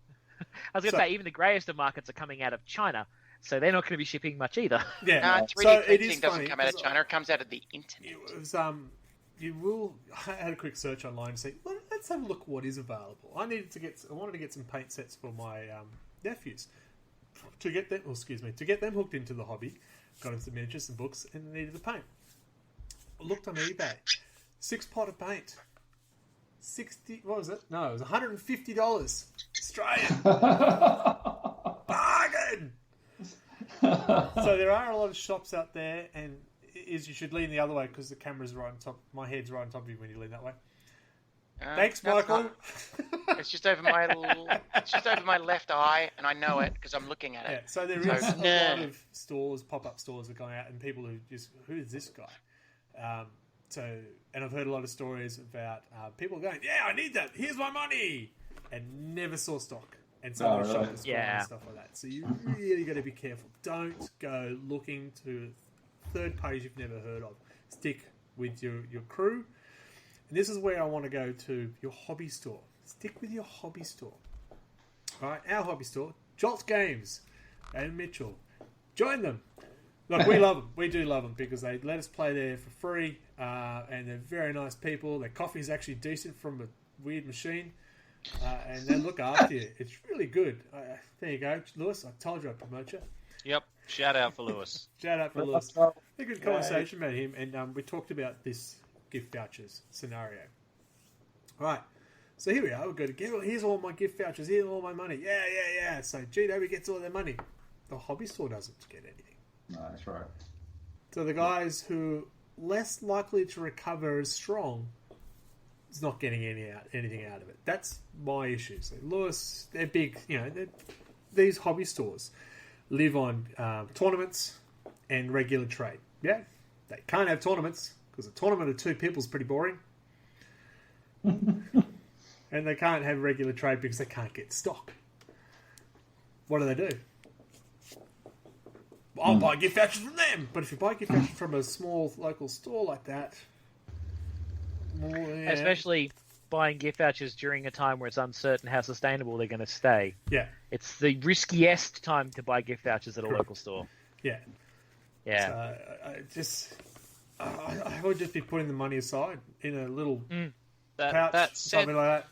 I was going to say, even the greyest of markets are coming out of China, so they're not going to be shipping much either. Yeah, 3D so it printing is doesn't funny, come out of China; it comes out of the internet. It was, I had a quick search online and say, well, let's have a look what is available. I wanted to get some paint sets for my nephews to get them hooked into the hobby. Got them some miniatures, some books, and needed the paint. I looked on eBay, 6-pot of paint. 60, what was it? No, it was $150 Australian. Bargain! So there are a lot of shops out there, and you should lean the other way because the camera's right on top. My head's right on top of you when you lean that way. Thanks, Michael. It's just over my left eye, and I know it because I'm looking at it. Yeah, so there is a lot of stores, pop-up stores that are going out, and people who is this guy? And I've heard a lot of stories about people going, yeah, I need that. Here's my money, and never saw stock. And some of the shops and stuff like that. So you really got to be careful. Don't go looking to third parties you've never heard of. Stick with your crew. And this is where I want to go to your hobby store. Stick with your hobby store. All right, our hobby store, Jolt Games and Mitchell. Join them. Look, we love them. We do love them because they let us play there for free, and they're very nice people. Their coffee is actually decent from a weird machine, and they look after you. It's really good. There you go, Lewis. I told you I'd promote you. Yep. Shout out for Lewis. Shout out for Lewis. I had a good conversation about him, and we talked about this gift vouchers scenario. Right. So here we are. We're going to get. Here's all my gift vouchers. Here's all my money. Yeah. So GW gets all their money. The hobby store doesn't get anything. No, that's right. So the guys who less likely to recover as strong is not getting anything out of it. That's my issue. So Lewis, they're big. These hobby stores live on tournaments and regular trade. Yeah, they can't have tournaments because a tournament of 2 people is pretty boring. And they can't have regular trade because they can't get stock. What do? I'll buy gift vouchers from them. But if you buy gift vouchers from a small local store like that... Especially buying gift vouchers during a time where it's uncertain how sustainable they're going to stay. Yeah. It's the riskiest time to buy gift vouchers at a local store. Yeah. Yeah. So I would just be putting the money aside in a little pouch, That something like that.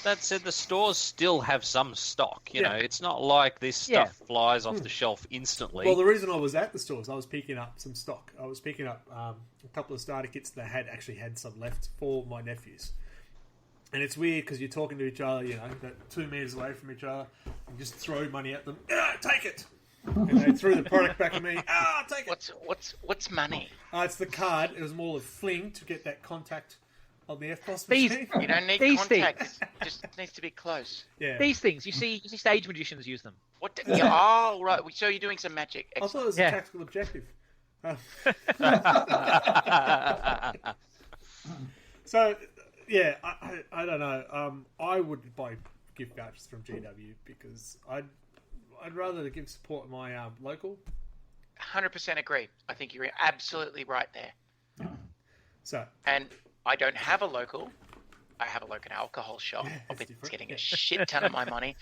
That said, the stores still have some stock. You know, it's not like this stuff flies off the shelf instantly. Well, the reason I was at the stores, I was picking up some stock. I was picking up a couple of starter kits that had some left for my nephews. And it's weird because you're talking to each other, about 2 meters away from each other, and just throw money at them. Take it. And they threw the product back at me. Take it. What's money? It's the card. It was more of a fling to get that contact on the FPOS These- machine. You don't need These contact. It just needs to be close. Yeah. These things, you see stage magicians use them. What? Oh, right. So you're doing some magic. I thought it was Yeah. a tactical objective. So, yeah, I don't know. I would buy gift vouchers from GW because I'd rather give support my local. 100% agree. I think you're absolutely right there. So, And I don't have a local. I have a local alcohol shop. it's It's different. getting a shit ton of my money.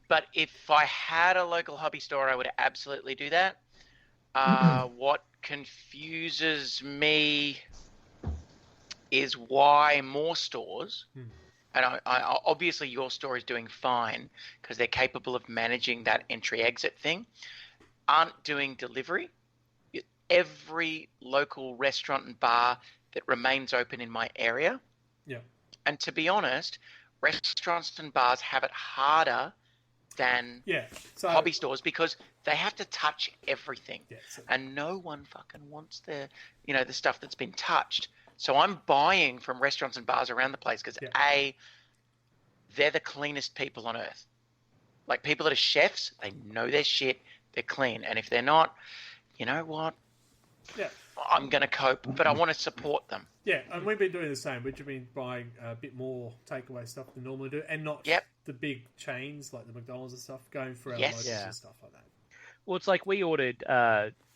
But if I had a local hobby store, I would absolutely do that. What confuses me is why more stores, and I obviously your store is doing fine because they're capable of managing that entry-exit thing, aren't doing delivery. Every local restaurant and bar that remains open in my area. yeah. And to be honest, restaurants and bars have it harder than So, hobby stores because they have to touch everything. Yeah, so- And no one fucking wants the stuff that's been touched. So I'm buying from restaurants and bars around the place because they're the cleanest people on earth. Like people that are chefs, they know their shit, they're clean. And if they're not, you know what? Yeah. I'm going to cope, but I want to support them. Yeah, and we've been doing the same. We've been buying a bit more takeaway stuff than normally do, and not the big chains like the McDonald's and stuff, going for our locals and stuff like that. Well, it's like we ordered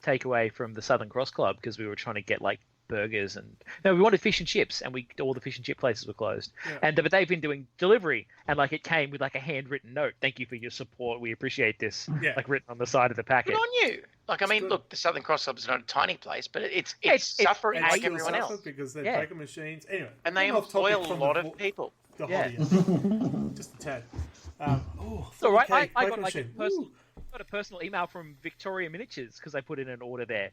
takeaway from the Southern Cross Club because we were trying to get like burgers and we wanted fish and chips, and all the fish and chip places were closed. Yeah. But they've been doing delivery, and like it came with like a handwritten note. Thank you for your support. We appreciate this. Yeah. Like written on the side of the packet. Good on you. Like, I mean, good. look, the Southern Cross Club is not a tiny place, but it's It's suffering And like still everyone suffer else. because they're Yeah. taking machines. Anyway, And they getting off topic employ a from lot the of people. The Yeah. hobby, just a tad. It's all right. I poker got like machine. got a personal email from Victoria Miniatures because I put in an order there.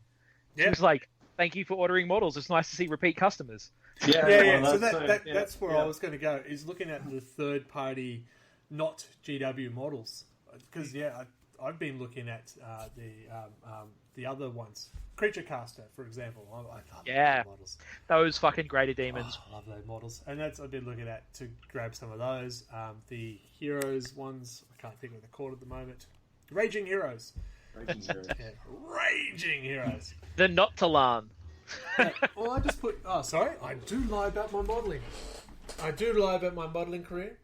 She Yeah. was like, "Thank you for ordering models. It's nice to see repeat customers." Yeah. well, So that's that's where I was going to go. Is looking at the third party, not GW models, because I've been looking at the other ones. Creature Caster, for example. I love those models. Those fucking Greater Demons. I love those models, and that's I've been looking at to grab some of those. The Heroes ones, I can't think of what they're called at the moment. Raging Heroes. Yeah, Raging Heroes. The Noctilan. Well, I just put. Oh, sorry. I do lie about my modelling. I do lie about my modelling career.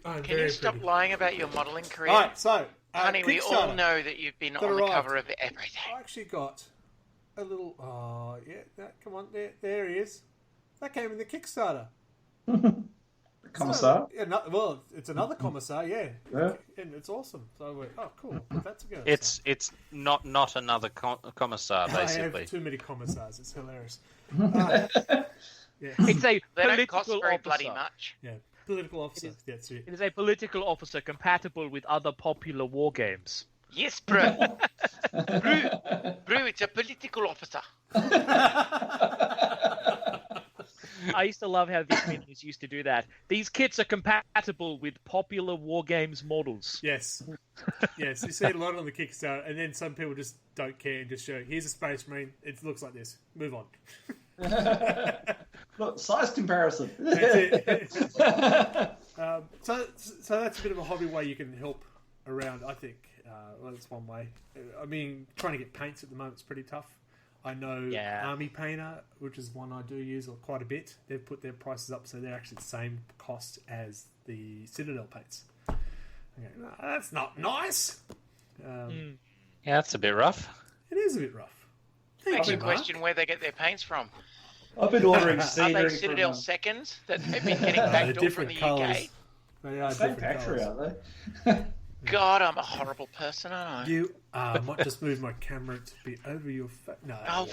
I'm Can very you stop pretty. lying about your modelling career? All right, so Honey, we all Kickstarter. know that you've been That on the arrived. cover of everything. I actually got a little. Oh, yeah. Come on, there he is. That came in the Kickstarter. Commissar? Well, it's another commissar, yeah. Yeah. And it's awesome. So I went, oh, cool. Put that together. It's not another commissar, I basically. have too many commissars. It's hilarious. Yeah. It's a They don't political cost very officer. bloody much. Yeah. Political officer. That's it. It is a political officer compatible with other popular war games. Yes, bro. Bro, it's a political officer. I used to love how Vietnamese used to do that. These kits are compatible with popular war games models. Yes. Yes, you see it a lot on the Kickstarter, and then some people just don't care and just show, here's a Space Marine, it looks like this. Move on. Look, size comparison. That's it. So that's a bit of a hobby way you can help around, I think. Well, that's one way. I mean, trying to get paints at the moment is pretty tough. I know Army Painter, which is one I do use quite a bit. They've put their prices up, so they're actually the same cost as the Citadel paints. Okay, no, that's not nice. Yeah, that's a bit rough. It is a bit rough. Makes you question where they get their paints from. I've been ordering Are scenery they Citadel from... seconds that have been getting backdoored from the UK? They are Same different factory, colours. aren't they? God, I'm a horrible person, aren't I? You might just move my camera to be over your face. No. Oh,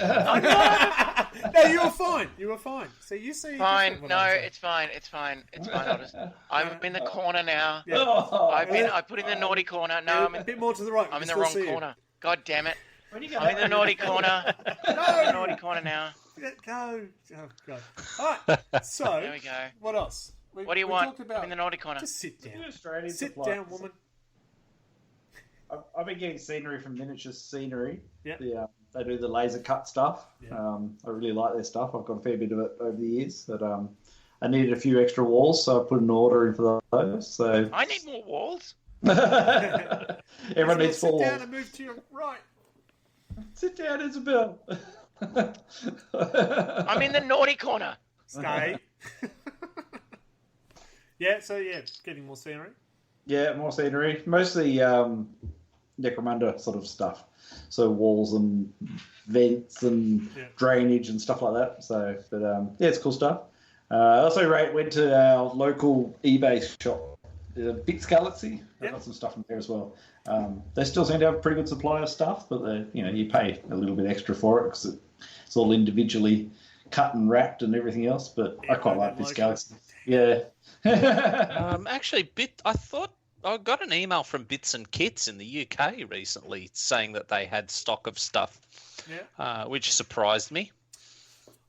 No, you were fine. You were fine. So you see. fine. No, it's fine. It's fine. I'm in the corner now. Yeah. I put in the naughty corner. No, I'm a in, bit more to the right. I'm We in the can wrong still see you. corner. God damn it. When you go I'm in the naughty corner. I'm in the naughty corner now. Go. Oh god. All right. So There we go. what else? What do you we want? talked about- I'm in the naughty corner. Just sit down. Australian Sit suppliers. down, woman. I've been getting scenery from Miniature Scenery. Yeah. They do the laser cut stuff. Yeah. I really like their stuff. I've got a fair bit of it over the years. But I needed a few extra walls, so I put an order in for those. So I need more walls. everyone needs Sit 4 down walls. and move to your right. Sit down, Isabel. I'm in the naughty corner. Stay. Yeah. So getting more scenery. Yeah, more scenery. Mostly Necromunda sort of stuff. So walls and vents and drainage and stuff like that. So, but it's cool stuff. I also went to our local eBay shop, Bits Galaxy. I got some stuff from there as well. They still seem to have a pretty good supply of stuff, but you pay a little bit extra for it because it's all individually cut and wrapped and everything else. But I quite like Bits Galaxy. Yeah. Actually, I thought I got an email from Bits and Kits in the UK recently saying that they had stock of stuff, which surprised me.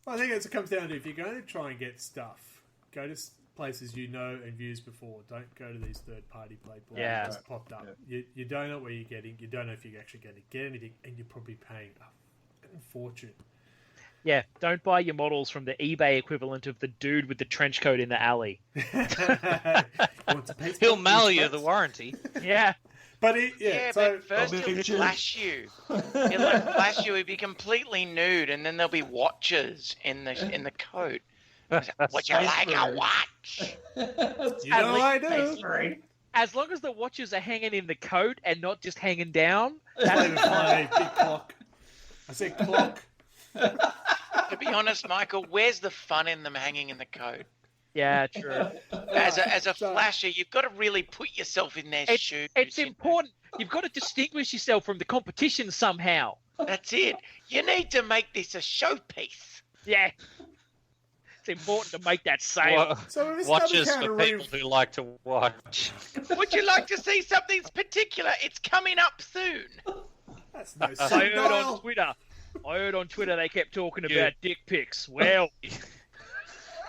Well, I think it comes down to if you're going to try and get stuff, go to places you know and used before. Don't go to these third-party platforms that just popped up. You don't know where you're getting. You don't know if you're actually going to get anything, and you're probably paying a fortune. Yeah, don't buy your models from the eBay equivalent of the dude with the trench coat in the alley. He'll mail you the warranty. Yeah. But but first he'll flash you. He'll flash you. He'll be completely nude, and then there'll be watches in the coat. Would you like a watch? You know I do. As long as the watches are hanging in the coat and not just hanging down, That's a big clock. I said clock. To be honest, Michael, where's the fun in them hanging in the coat? Yeah, true. As a flasher, you've got to really put yourself in their shoes. It's important. You've got to distinguish yourself from the competition somehow. That's it. You need to make this a showpiece. Yeah. It's important to make that sale. So if Watches for people who like to watch. Would you like to see something particular? It's coming up soon. That's no I heard on Twitter they kept talking about dick pics. Well,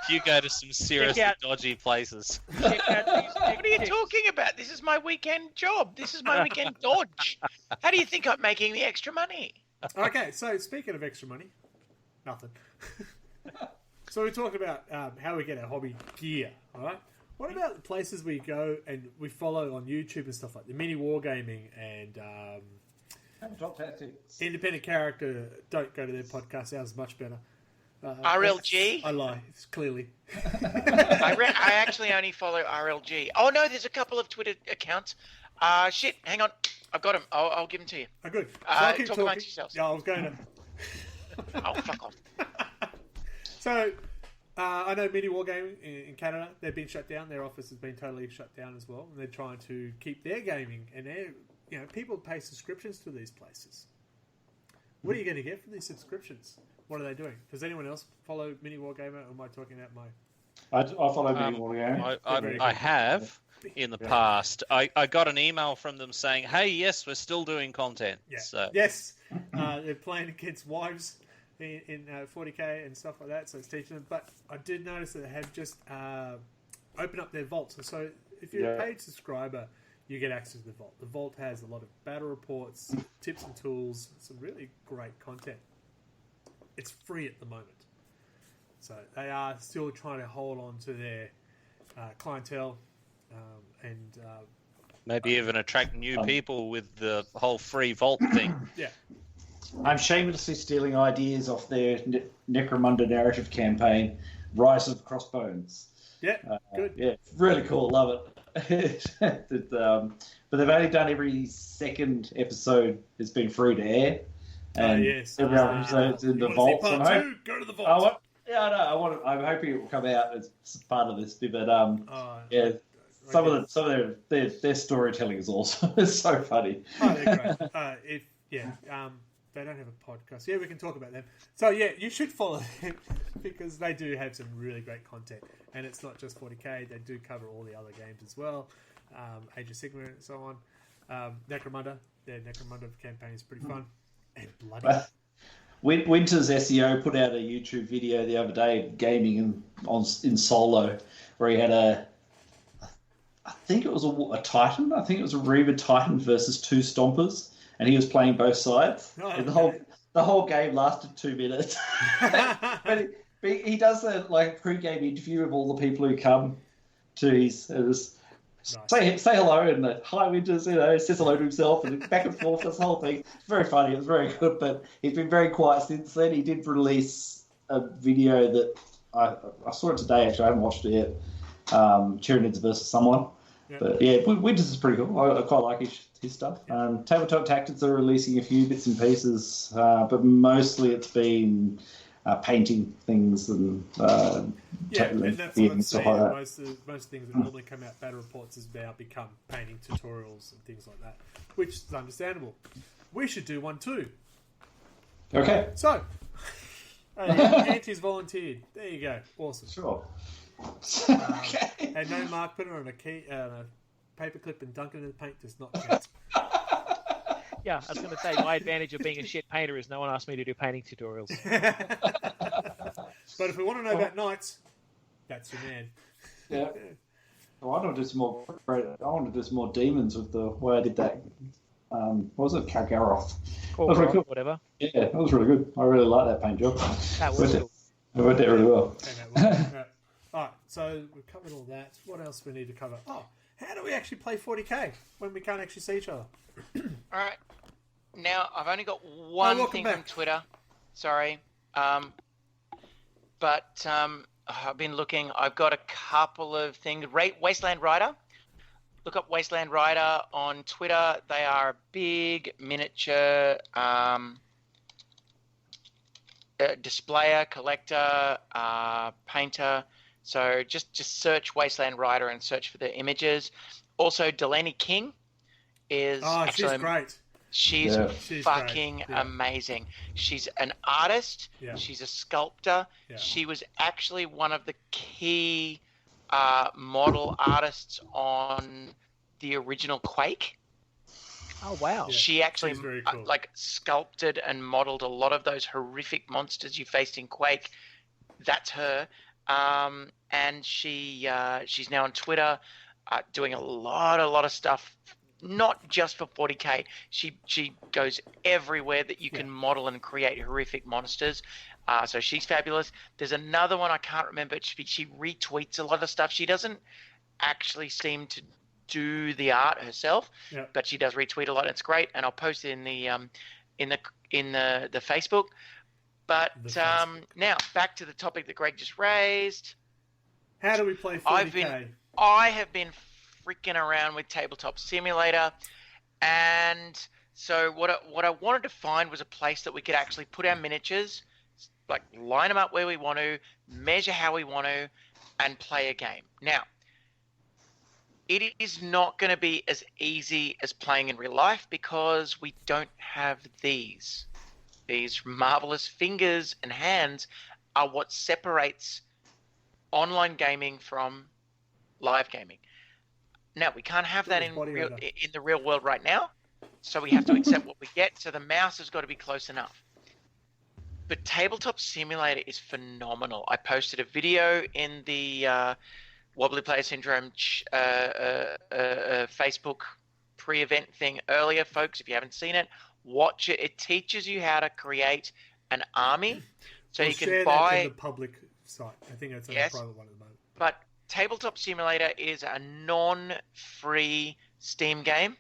You go to some seriously dodgy places. What are you talking about? This is my weekend job. This is my weekend dodge. How do you think I'm making the extra money? Okay, so speaking of extra money, nothing. So we talked about how we get our hobby gear, all right? What about the places we go and we follow on YouTube and stuff like the Mini Wargaming and Independent Character? Don't go to their podcast. Ours is much better. RLG? I lie. It's clearly. I actually only follow RLG. Oh, no, there's a couple of Twitter accounts. Shit, hang on. I've got them. I'll give them to you. Oh, good. So I'll keep talk talking. amongst yourselves. Yeah, I was going to. Oh, fuck off. So, I know Mini Wargaming in Canada, they've been shut down. Their office has been totally shut down as well. And they're trying to keep their gaming. And people pay subscriptions to these places. What are you going to get from these subscriptions? What are they doing? Does anyone else follow Mini Wargamer, or am I talking about my... I follow Mini Wargamer. I have in the past. I got an email from them saying, hey, yes, we're still doing content. Yeah. So. Yes. They're playing against wives in 40k and stuff like that, so it's teaching them. But I did notice that they have just opened up their vaults. So if you're a paid subscriber, you get access to the vault. The vault has a lot of battle reports, tips and tools, some really great content. It's free at the moment. So they are still trying to hold on to their clientele and maybe even attract new people with the whole free vault thing. Yeah. I'm shamelessly stealing ideas off their Necromunda narrative campaign, Rise of Crossbones. Yeah, good. Yeah, really cool. Love it. But they've only done every second episode has been free to air. And yes. every episode's in the vault. Go to the vault. I'm hoping it will come out as part of this. But some of their storytelling is awesome. It's so funny. Oh, they're great. They don't have a podcast. Yeah, we can talk about them. So yeah, you should follow them because they do have some really great content, and it's not just 40k. They do cover all the other games as well, Age of Sigmar and so on. Necromunda, their Necromunda campaign is pretty fun and bloody. Winter's SEO put out a YouTube video the other day of gaming in solo, where he had I think it was a Titan. I think it was a Reaver Titan versus 2 Stompers. And he was playing both sides. Oh, and okay. the whole game lasted 2 minutes. but he does a pre-game interview of all the people who come to his say hello and hi Winters, says hello to himself and back and forth. This whole thing. It's very funny. It was very good, but he's been very quiet since then. He did release a video that I saw it today. Actually, I haven't watched it yet. Tyranids versus someone. Yep. But yeah, Winters is pretty cool. I quite like his stuff. Tabletop Tactics are releasing a few bits and pieces, but mostly it's been painting things and and that's what I'm saying. Like most things that normally come out battle reports is about become painting tutorials and things like that, which is understandable. We should do one too. Okay. So, Auntie's volunteered. There you go. Awesome. Sure. Okay. And no, Mark, put it on a paperclip and dunk it in the paint does not count. Yeah, I was going to say, my advantage of being a shit painter is no one asked me to do painting tutorials. But if we want to know about knights, that's your man. Yeah. Well, I want to do some more demons with the way I did that. What was it? Kalgaroth. Or that was really cool. Whatever. Yeah, that was really good. I really like that paint job. That was cool. It worked out really well. Alright, so we've covered all that. What else do we need to cover? Oh, how do we actually play 40k when we can't actually see each other? Alright. Now, I've only got one thing from Twitter. Sorry. But I've been looking. I've got a couple of things. Wasteland Rider. Look up Wasteland Rider on Twitter. They are a big miniature displayer, collector, painter. So just search Wasteland Rider and search for the images. Also, Delaney King is she's great. She's fucking amazing. She's an artist. Yeah. She's a sculptor. Yeah. She was actually one of the key model artists on the original Quake. Oh, wow. Yeah. She actually cool. Sculpted and modeled a lot of those horrific monsters you faced in Quake. That's her. And she's now on Twitter doing a lot of stuff, not just for 40k. She goes everywhere that you can model and create horrific monsters. So she's fabulous. There's another one I can't remember. She retweets a lot of stuff. She doesn't actually seem to do the art herself, but she does retweet a lot. It's great, and I'll post it in the Facebook. But now back to the topic that Greg just raised. How do we play 40k? I have been freaking around with Tabletop Simulator, and so what I wanted to find was a place that we could actually put our miniatures, like line them up where we want to, measure how we want to, and play a game. Now, it is not going to be as easy as playing in real life because we don't have these. These marvelous fingers and hands are what separates online gaming from live gaming. Now, we can't have that in the real world right now, so we have to accept what we get, so the mouse has got to be close enough. But Tabletop Simulator is phenomenal. I posted a video in the Wobbly Player Syndrome Facebook pre-event thing earlier, folks. If you haven't seen it, watch it. It teaches you how to create an army. So We'll you can share buy that in the public site. I think it's on Yes. a private one at the moment. But Tabletop Simulator is a non-free Steam game,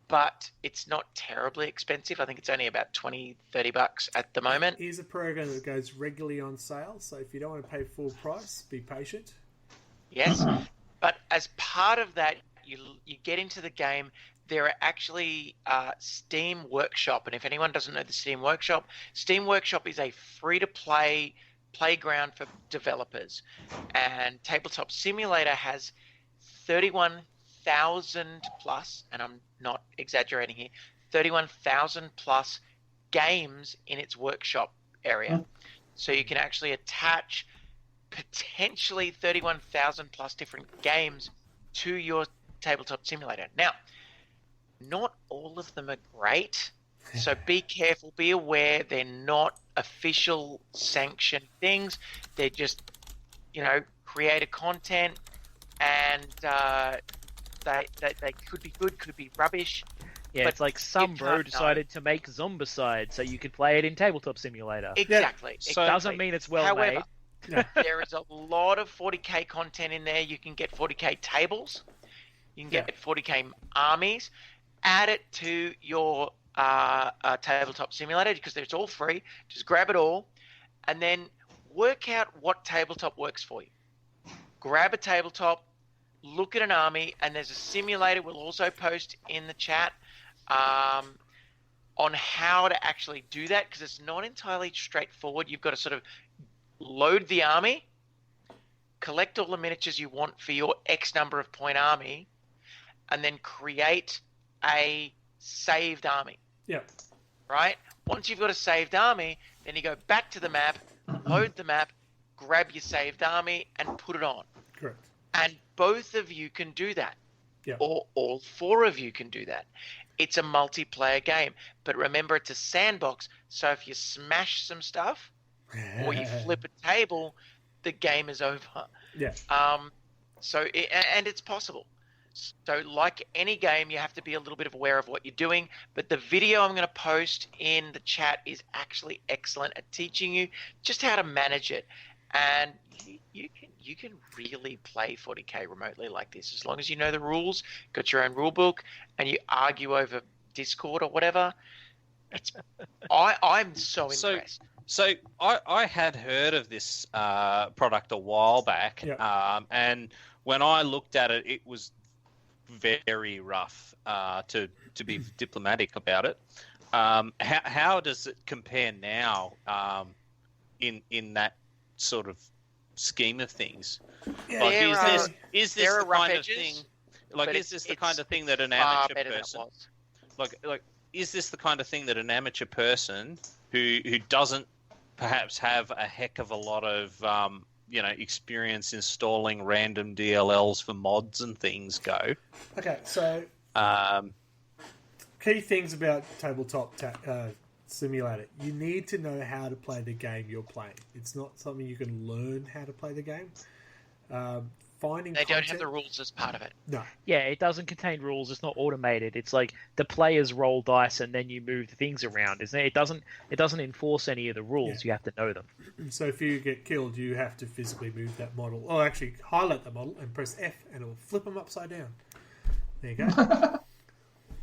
but it's not terribly expensive. I think it's only about $20-$30 at the moment. Here's a program that goes regularly on sale, so if you don't want to pay full price, be patient. Yes, but as part of that, you get into the game. There are actually Steam Workshop, and if anyone doesn't know the Steam Workshop is a free-to-play playground for developers, and Tabletop Simulator has 31,000 plus, and I'm not exaggerating here, 31,000 plus games in its workshop area. So you can actually attach potentially 31,000 plus different games to your Tabletop Simulator. Now, not all of them are great, so be careful, be aware they're not official sanctioned things. They're just, creator content, and they could be good, could be rubbish. Yeah, But it's like some you bro can't know. decided to make Zombicide so you could play it in Tabletop Simulator. Exactly. So- Doesn't mean it's well However, made. there is a lot of 40k content in there. You can get 40k tables. You can get 40k armies. Add it to your Tabletop Simulator because it's all free. Just grab it all and then work out what tabletop works for you. Grab a tabletop, look at an army, and there's a simulator we'll also post in the chat on how to actually do that, because it's not entirely straightforward. You've got to sort of load the army, collect all the miniatures you want for your X number of point army, and then create a saved army. Yeah. Right? Once you've got a saved army, then you go back to the map, load the map, grab your saved army, and put it on. Correct. And both of you can do that. Yeah. Or all four of you can do that. It's a multiplayer game. But remember, it's a sandbox, so if you smash some stuff or you flip a table, the game is over. Yeah. And it's possible. So like any game, you have to be a little bit aware of what you're doing. But the video I'm going to post in the chat is actually excellent at teaching you just how to manage it. And you can really play 40k remotely like this as long as you know the rules, got your own rule book, and you argue over Discord or whatever. I'm so impressed. So I had heard of this product a while back, and when I looked at it, it was very rough, to be diplomatic about it. How does it compare now in that sort of scheme of things? Yeah, Like, is this there the are rough kind of edges, thing? Like, but is this the it's kind of thing that an far amateur better than it person, was. like, is this the kind of thing that an amateur person who doesn't perhaps have a heck of a lot of experience installing random DLLs for mods and things go? Okay, so key things about Tabletop Simulator. You need to know how to play the game you're playing. It's not something you can learn how to play the game. They don't have the rules as part of it. No. Yeah, it doesn't contain rules. It's not automated. It's like the players roll dice and then you move the things around, isn't it? It doesn't enforce any of the rules. You have to know them. So if you get killed, you have to physically move that model, or actually highlight the model and press F, and it will flip them upside down. There you go.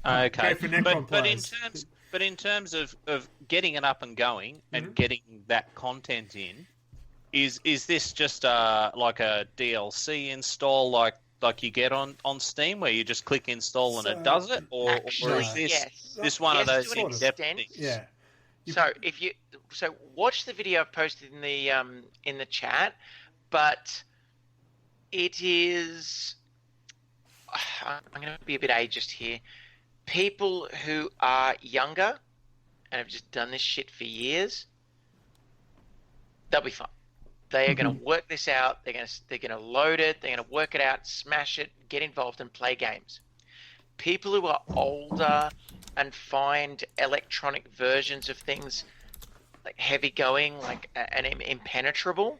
Okay, for Necron but in terms of getting it up and going and getting that content in, is this just like a DLC install like you get on Steam where you just click install and it does it, or is this one of those in-depth things? Yeah. So watch the video I've posted in the chat, but it is. I'm going to be a bit ageist here. People who are younger and have just done this shit for years, they'll be fine. They are going to work this out. They're going to load it. They're going to work it out, smash it, get involved, and play games. People who are older and find electronic versions of things like heavy going, like and impenetrable,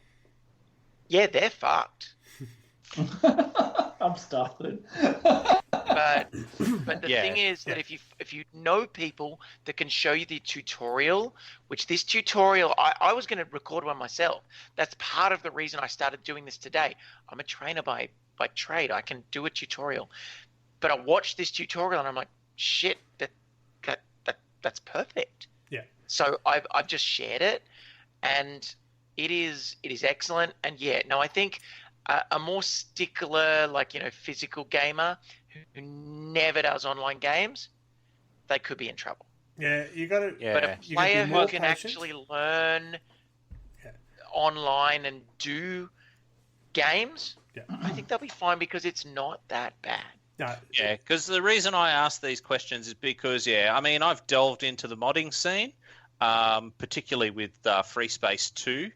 yeah, they're fucked. I'm started. But the thing is that if you know people that can show you the tutorial, which this tutorial, I was going to record one myself. That's part of the reason I started doing this today. I'm a trainer by trade. I can do a tutorial. But I watched this tutorial and I'm like, shit, that's perfect. Yeah. So I've just shared it, and it is excellent. And I think a more stickler, physical gamer who never does online games, they could be in trouble. Yeah, you got to. But a player who can actually learn online and do games, I think they'll be fine because it's not that bad. No. Yeah, because the reason I ask these questions is because, I've delved into the modding scene, particularly with Free Space 2,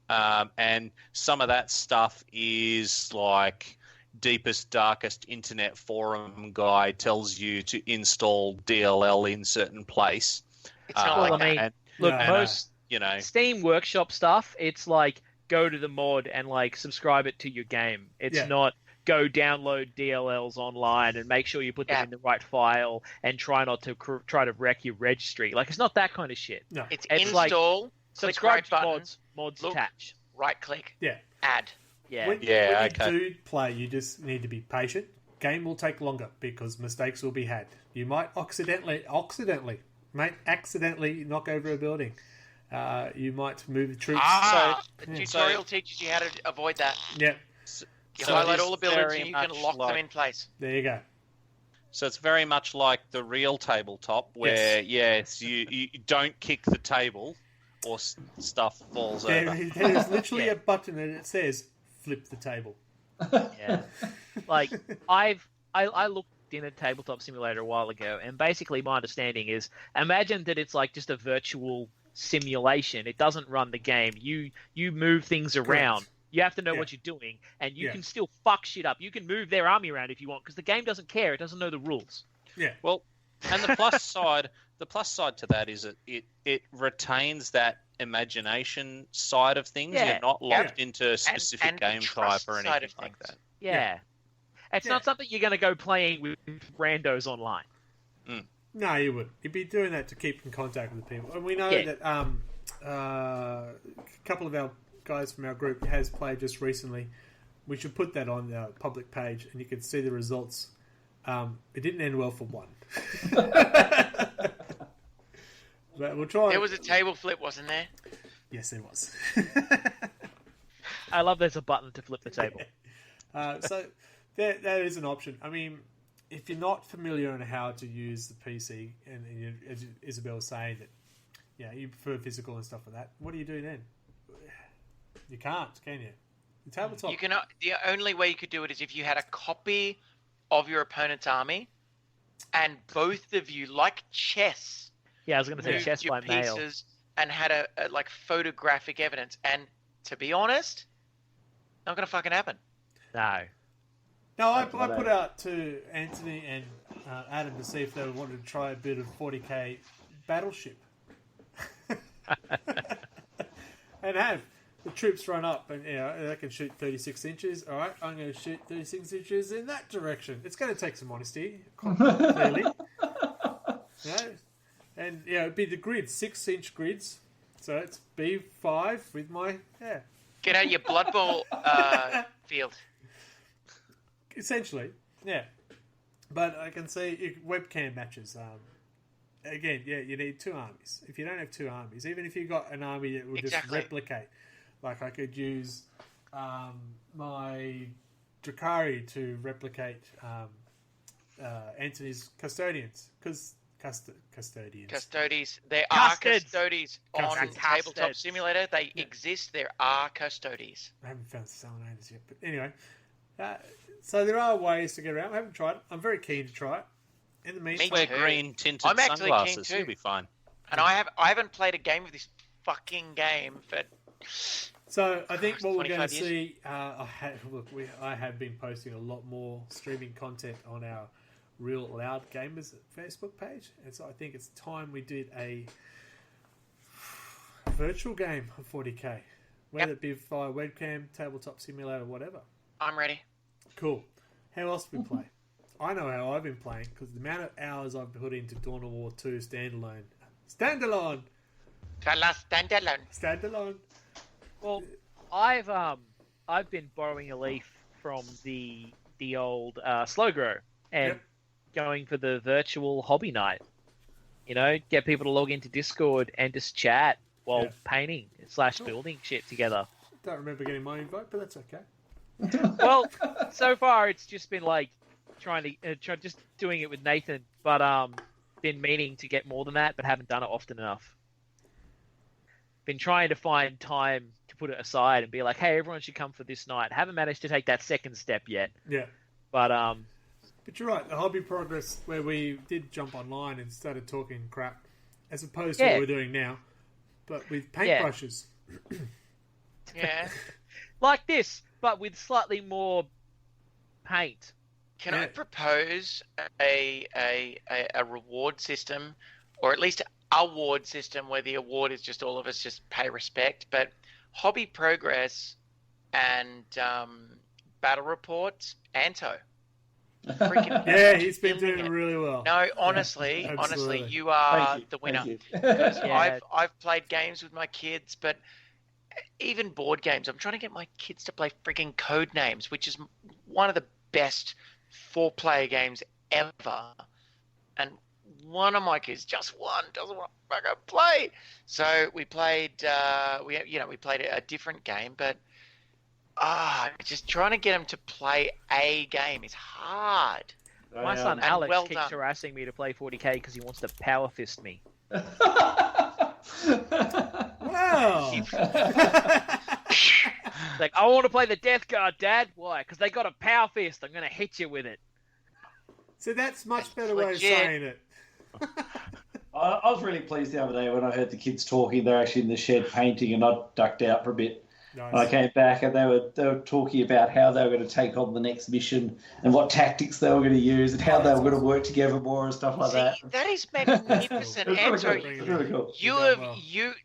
and some of that stuff is like deepest, darkest internet forum guide tells you to install DLL in certain place. It's not like that. Most Steam Workshop stuff, it's like go to the mod and subscribe it to your game. It's not go download DLLs online and make sure you put them in the right file and try not to try to wreck your registry. It's not that kind of shit. No. It's install, click right button, mods attach. Right click, Yeah. add. Yeah. When you do play, you just need to be patient. Game will take longer because mistakes will be had. You might accidentally knock over a building. You might move the troops. The tutorial teaches you how to avoid that. Yeah. You highlight all the buildings and you can lock them in place. There you go. So it's very much like the real tabletop where, you don't kick the table or stuff falls over. There is literally a button and it says flip the table. Yeah. I looked in a tabletop simulator a while ago, and basically my understanding is imagine that it's just a virtual simulation. It doesn't run the game. You move things around. Correct. You have to know what you're doing, and you can still fuck shit up. You can move their army around if you want, because the game doesn't care. It doesn't know the rules. Yeah. Well, and the plus side to that is that it retains that imagination side of things. Yeah. You're not locked into a specific and game type or anything like that. Yeah. It's not something you're going to go playing with randos online. No, you wouldn't. You'd be doing that to keep in contact with the people. And we know that a couple of our guys from our group has played just recently. We should put that on the public page, and you can see the results. It didn't end well for one. But we'll try. There was a table flip, wasn't there? Yes, there was. I love there's a button to flip the table. So that is an option. I mean, if you're not familiar on how to use the PC, and as Isabel was saying that, you prefer physical and stuff like that, what do you do then? You can't, can you? The tabletop. You cannot. The only way you could do it is if you had a copy of your opponent's army, and both of you, like chess, Yeah, I was going to say moved chess your by mail. pieces and had a photographic evidence. And to be honest, not going to fucking happen. No. No, I put out to Anthony and Adam to see if they wanted to try a bit of 40k Battleship. And have the troops run up, and they can shoot 36 inches. All right, I'm going to shoot 36 inches in that direction. It's going to take some honesty, clearly. And it'd be the grids, 6-inch grids. So it's B5 with my Get out your Blood Bowl field. Essentially, yeah. But I can see webcam matches. Again, you need two armies. If you don't have two armies, even if you've got an army that will just replicate, like I could use my Drakari to replicate Anthony's Custodians, because Custodians. Custodies. There are Custodians. Custodies on Tabletop Simulator. They exist. There are Custodies. I haven't found Salamanders yet, but anyway. So there are ways to get around. I haven't tried it. I'm very keen to try it. In the meantime, Wear green tinted I'm actually sunglasses. keen too. You'll be fine. And I haven't played a game of this fucking game for. So I think what we're going to 25 years. see. I have been posting a lot more streaming content on our Real Loud Gamers Facebook page, and so I think it's time we did virtual game of 40k. Whether it be via webcam, tabletop simulator, whatever. I'm ready. Cool. How else do we play? I know how I've been playing because the amount of hours I've put into Dawn of War 2 standalone. Standalone! Standalone. Well, I've been borrowing a leaf from the old Slow Grow and going for the virtual hobby night. You know, get people to log into Discord and just chat while painting / building shit together. Don't remember getting my invite, but that's okay. Well, so far it's just been like just doing it with Nathan, but been meaning to get more than that, but haven't done it often enough. Been trying to find time to put it aside and be like, hey, everyone should come for this night. Haven't managed to take that second step yet. Yeah. But you're right, the hobby progress where we did jump online and started talking crap, as opposed to what we're doing now, but with paintbrushes. Yeah. Like this, but with slightly more paint. Can I propose a reward system, or at least a award system where the award is just all of us just pay respect, but hobby progress and battle reports, Anto. Yeah, he's been doing really well. No, honestly, you are the winner. I've played games with my kids, but even board games. I'm trying to get my kids to play freaking Code Names, which is one of the best 4-player games ever. And one of my kids, just one, doesn't want to fucking play. So we played. We played a different game, but just trying to get him to play a game is hard. My son Alex keeps harassing me to play 40k because he wants to power fist me. Wow. Like, I want to play the Death Guard, Dad. Why? Because they got a power fist. I'm going to hit you with it. So that's much better way of saying it. I was really pleased the other day when I heard the kids talking. They're actually in the shed painting, and I ducked out for a bit. Nice. And I came back, and they were talking about how they were going to take on the next mission and what tactics they were going to use and how they were going to work together more and stuff like that. That is magnificent. Really cool.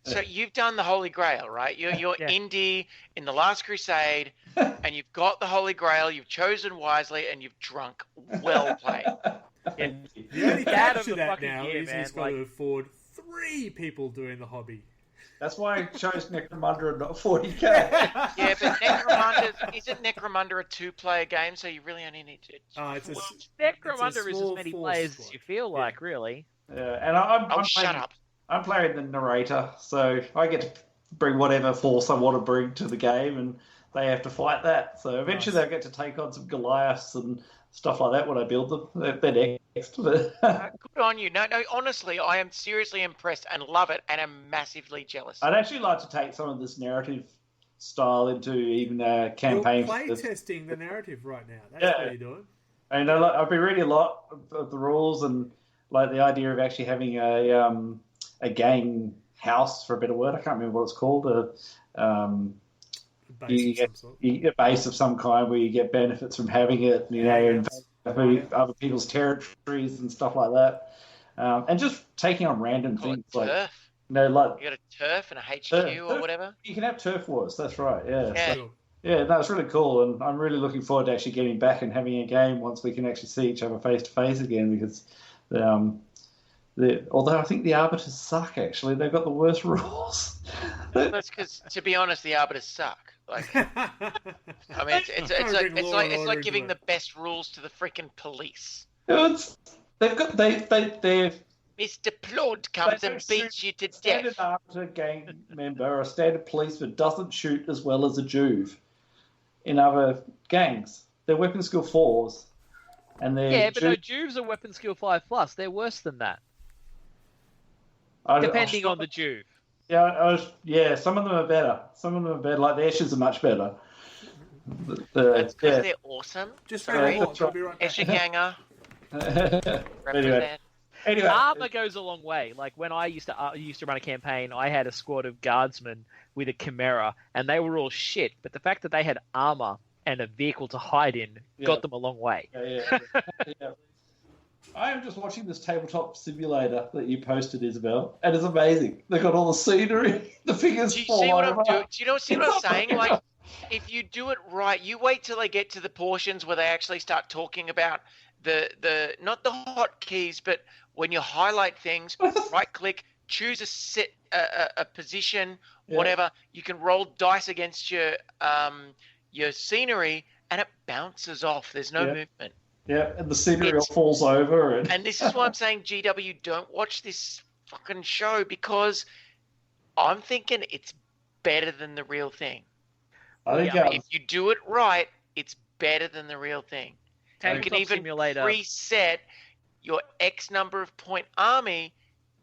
So you've done the Holy Grail, right? You're Indy in the Last Crusade, and you've got the Holy Grail. You've chosen wisely, and you've drunk. Well played. Yeah. The only catch to that now is he's got to afford 3 people doing the hobby. That's why I chose Necromunda and not 40k. Yeah, but isn't Necromunda a 2-player game? So you really only need to. Necromunda is as many players as you feel like, really. Yeah, and shut up. I'm playing the narrator, so I get to bring whatever force I want to bring to the game, and they have to fight that. So eventually they'll get to take on some Goliaths and stuff like that when I build them. They're next. Good on you. No, honestly, I am seriously impressed and love it, and I'm massively jealous. I'd actually like to take some of this narrative style into even a campaign. You're play testing the narrative right now. That's what you're doing. And I've been reading a lot of the rules and like the idea of actually having a game house, for a better word. I can't remember what it's called. A base of some kind where you get benefits from having it, and other people's territories and stuff like that, and just taking on random things like turf. You got a turf and a HQ or whatever. You can have turf wars. That's right. Yeah. Yeah. So, no, it's really cool, and I'm really looking forward to actually getting back and having a game once we can actually see each other face to face again. Because, although I think the arbiters suck, actually, they've got the worst rules. That's because, to be honest, the arbiters suck. Like, I mean, it's like giving the best rules to the freaking police. They're Mr. Plod comes and beats you to death. Standard arbiter gang member or a standard policeman doesn't shoot as well as a Juve in other gangs. They're weapon skill 4s. And no, Juves are weapon skill 5+. They're worse than that. Depending on the Juve. Yeah, some of them are better. Like the Esches are much better. That's because they're awesome. Just sorry, I'll be right back. Escher ganger. Anyway, armor goes a long way. Like when I used to run a campaign, I had a squad of guardsmen with a Chimera, and they were all shit. But the fact that they had armor and a vehicle to hide in got them a long way. Yeah. I am just watching this tabletop simulator that you posted, Isabel, and it's amazing. They've got all the scenery, the figures Do you fall see what over. I'm doing? Do you know see what I'm saying? Like, if you do it right, you wait till they get to the portions where they actually start talking about the not the hotkeys, but when you highlight things, right click, choose a position, whatever. You can roll dice against your scenery, and it bounces off. There's no movement. Yeah, and the scenery all falls over. And this is why I'm saying, GW, don't watch this fucking show, because I'm thinking it's better than the real thing. I think If you do it right, it's better than the real thing. You can even preset your X number of point army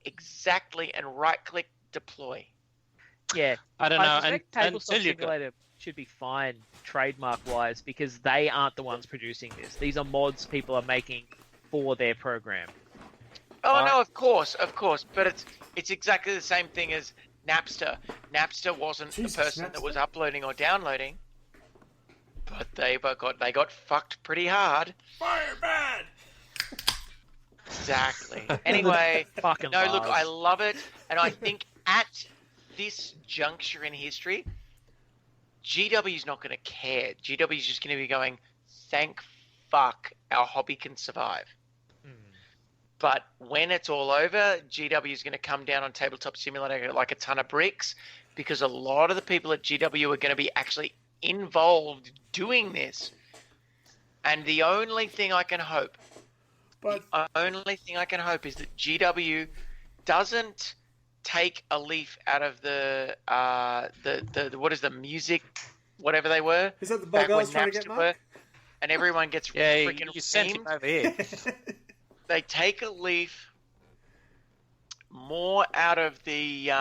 exactly and right-click deploy. Yeah, I don't know. Suspect Tabletop Simulator should be fine trademark-wise because they aren't the ones producing this. These are mods people are making for their program. Oh no, of course, but it's exactly the same thing as Napster. Napster wasn't the person that was uploading or downloading, but they got fucked pretty hard. Fire bad. Exactly. Anyway, Fucking no, look, love. I love it, and I think at this juncture in history, GW's not going to care. GW's just going to be going, thank fuck, our hobby can survive. But when it's all over, GW is going to come down on Tabletop Simulator like a ton of bricks, because a lot of the people at GW are going to be actually involved doing this. And the only thing I can hope, is that GW doesn't take a leaf out of the what is the music, whatever they were. Is that the bug I was trying to get, Mark? And everyone gets freaking you sent him over here. They take a leaf more out of the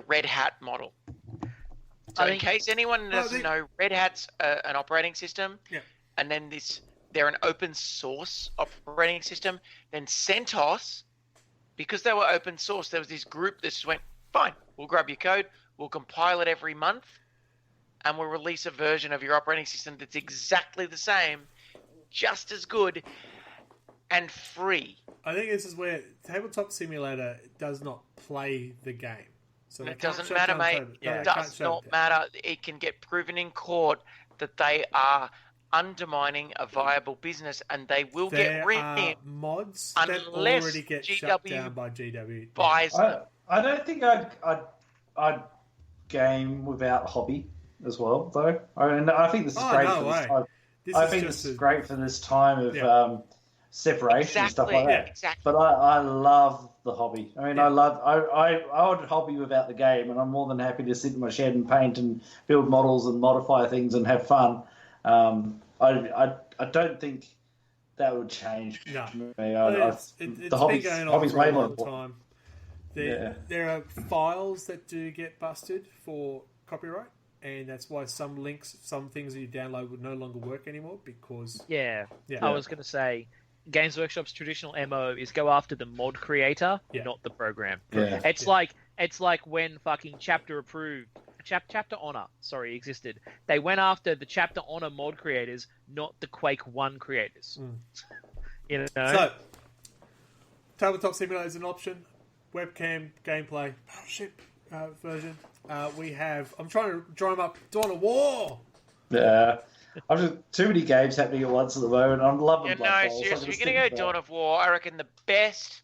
Red Hat model. So in case anyone doesn't know, Red Hat's an operating system, and then they're an open source operating system. Then CentOS, because they were open source, there was this group that just went, fine, we'll grab your code, we'll compile it every month, and we'll release a version of your operating system that's exactly the same, just as good, and free. I think this is where Tabletop Simulator does not play the game. So it doesn't matter, mate. It does not matter. It can get proven in court that they are undermining a viable business, and they will get rid of mods that already get shut down by GW. Buys them. I don't think I'd game without hobby as well, though. I think this is great for this time. I think this is great for this time of separation and stuff like that. Exactly. But I love the hobby. I mean, I would hobby without the game, and I'm more than happy to sit in my shed and paint and build models and modify things and have fun. I don't think that would change me. It's been going on for a long time. There are files that do get busted for copyright, and that's why some links, some things that you download would no longer work anymore because... I was going to say, Games Workshop's traditional MO is go after the mod creator, not the program. It's like when fucking Chapter Honor existed. They went after the Chapter Honor mod creators, not the Quake 1 creators. You know? So, Tabletop Simulator is an option. Webcam, gameplay, Battleship version. We have... I'm trying to drum up Dawn of War! Yeah. I've just too many games happening at once at the moment. I'm loving Blood Bowl. Seriously, if you're going to go Dawn of War, I reckon the best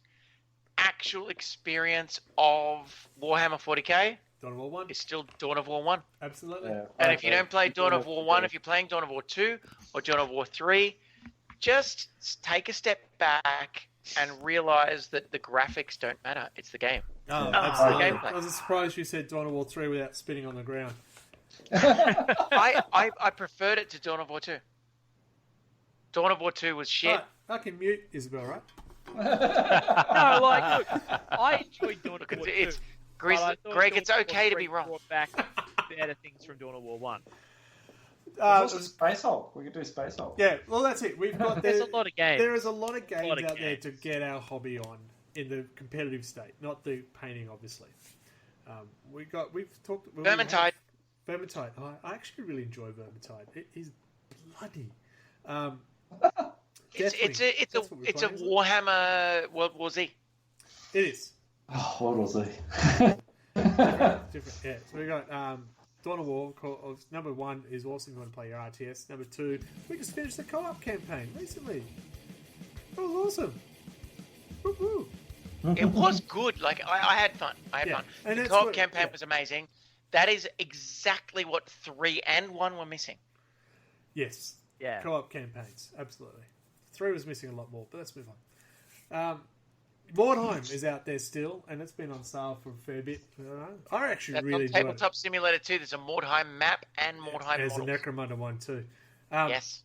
actual experience of Warhammer 40k Dawn of War 1 is still Dawn of War 1. Absolutely. Yeah. And if you don't play Dawn of War 1, if you're playing Dawn of War 2 or Dawn of War 3, just take a step back and realise that the graphics don't matter. It's the game. Oh, absolutely. I was surprised you said Dawn of War 3 without spitting on the ground. I preferred it to Dawn of War 2. Dawn of War 2 was shit. Right, I can mute Isabel, right? No, look, I enjoyed Dawn of War 2. Greg, it's okay to be wrong. Brought back better things from Dawn of War 1. Also Space Hulk. We could do Space Hulk. Yeah, well, that's it. We've got There's a lot of games. There is a lot of games out there to get our hobby on in the competitive state, not the painting, obviously. We've talked. Vermintide. Vermintide. I actually really enjoy Vermintide. It is bloody. It's a playing, Warhammer World War Z. It is. Oh, what was he? Different. Yeah. So we got Dawn of War. Number 1 is awesome. You want to play your RTS. Number 2, we just finished the co-op campaign recently. That was awesome. Woo-hoo. It was good. Like I had fun. I had fun. And The that's co-op what- campaign was amazing. That is exactly what 3 and 1 were missing. Yes. Yeah. Co-op campaigns. Absolutely. 3 was missing a lot more, but let's move on. Mordheim is out there still, and it's been on sale for a fair bit. I actually That's really on enjoyed it. Tabletop Simulator 2. There's a Mordheim map and Mordheim There's a models. Necromunda one too. Yes.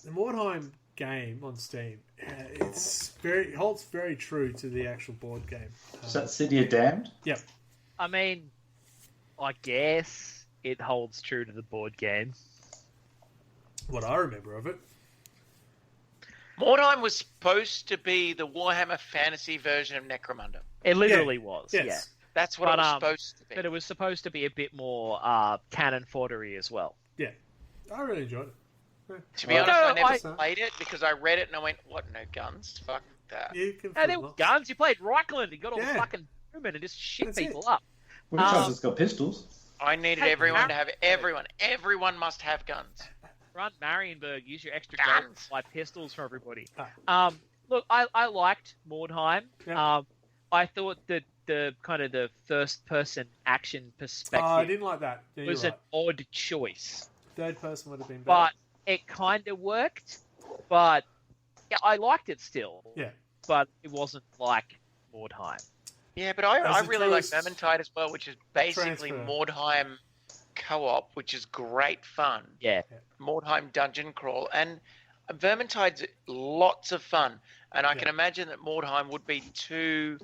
The Mordheim game on Steam, it holds very true to the actual board game. Is that City of Damned? Yep. I mean, I guess it holds true to the board game. What I remember of it. Mordheim was supposed to be the Warhammer Fantasy version of Necromunda. It literally was. Yes. Yeah. That's what it was supposed to be. But it was supposed to be a bit more cannon foddery as well. Yeah. I really enjoyed it. To be honest, I No, never played it because I read it and I went, "What? No guns? Fuck that." You can And there were guns. You played Reichland. You got all Yeah. the fucking women and just shit That's people it. up. Which one's just got pistols? I needed Hey, everyone to Mar- have everyone. Everyone must have guns. Run Marienburg. Use your extra Guns. gold to buy pistols for everybody. Ah. Look, I liked Mordheim. Yeah. I thought that the kind of the first person action perspective I didn't like that. Yeah, was you're an odd choice. right. Third person would have been better. But it kind of worked. But yeah, I liked it still. Yeah. But it wasn't like Mordheim. Yeah, but I As a really like tourist Vermintide as well, which is basically transfer. Mordheim co-op, which is great fun. Yeah. Mordheim dungeon crawl, and Vermintide's lots of fun. And I can imagine that Mordheim would be too.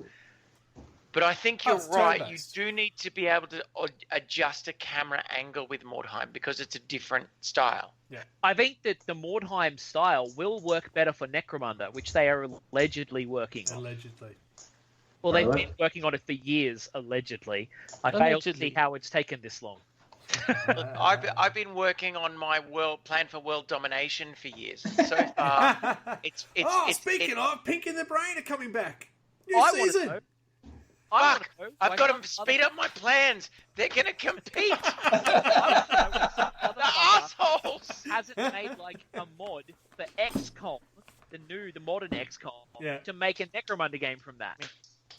But I think you're it's right. You turn-based. do need to be able to adjust a camera angle with Mordheim because it's a different style. I think that the Mordheim style will work better for Necromunda, which they are allegedly working on. Allegedly. Well, they've Really? been working on it for years, allegedly. I fail to Allegedly. see how it's taken this long. Look, I've been working on my plan for world domination for years. And so far, it's speaking of, Pink in the Brain are coming back. New I wanna season. know. I Fuck! wanna know I've why got some to speed up my plans. They're gonna compete. other The assholes. hasn't made like a mod for XCOM, the modern XCOM, Yeah. to make a Necromunda game from that.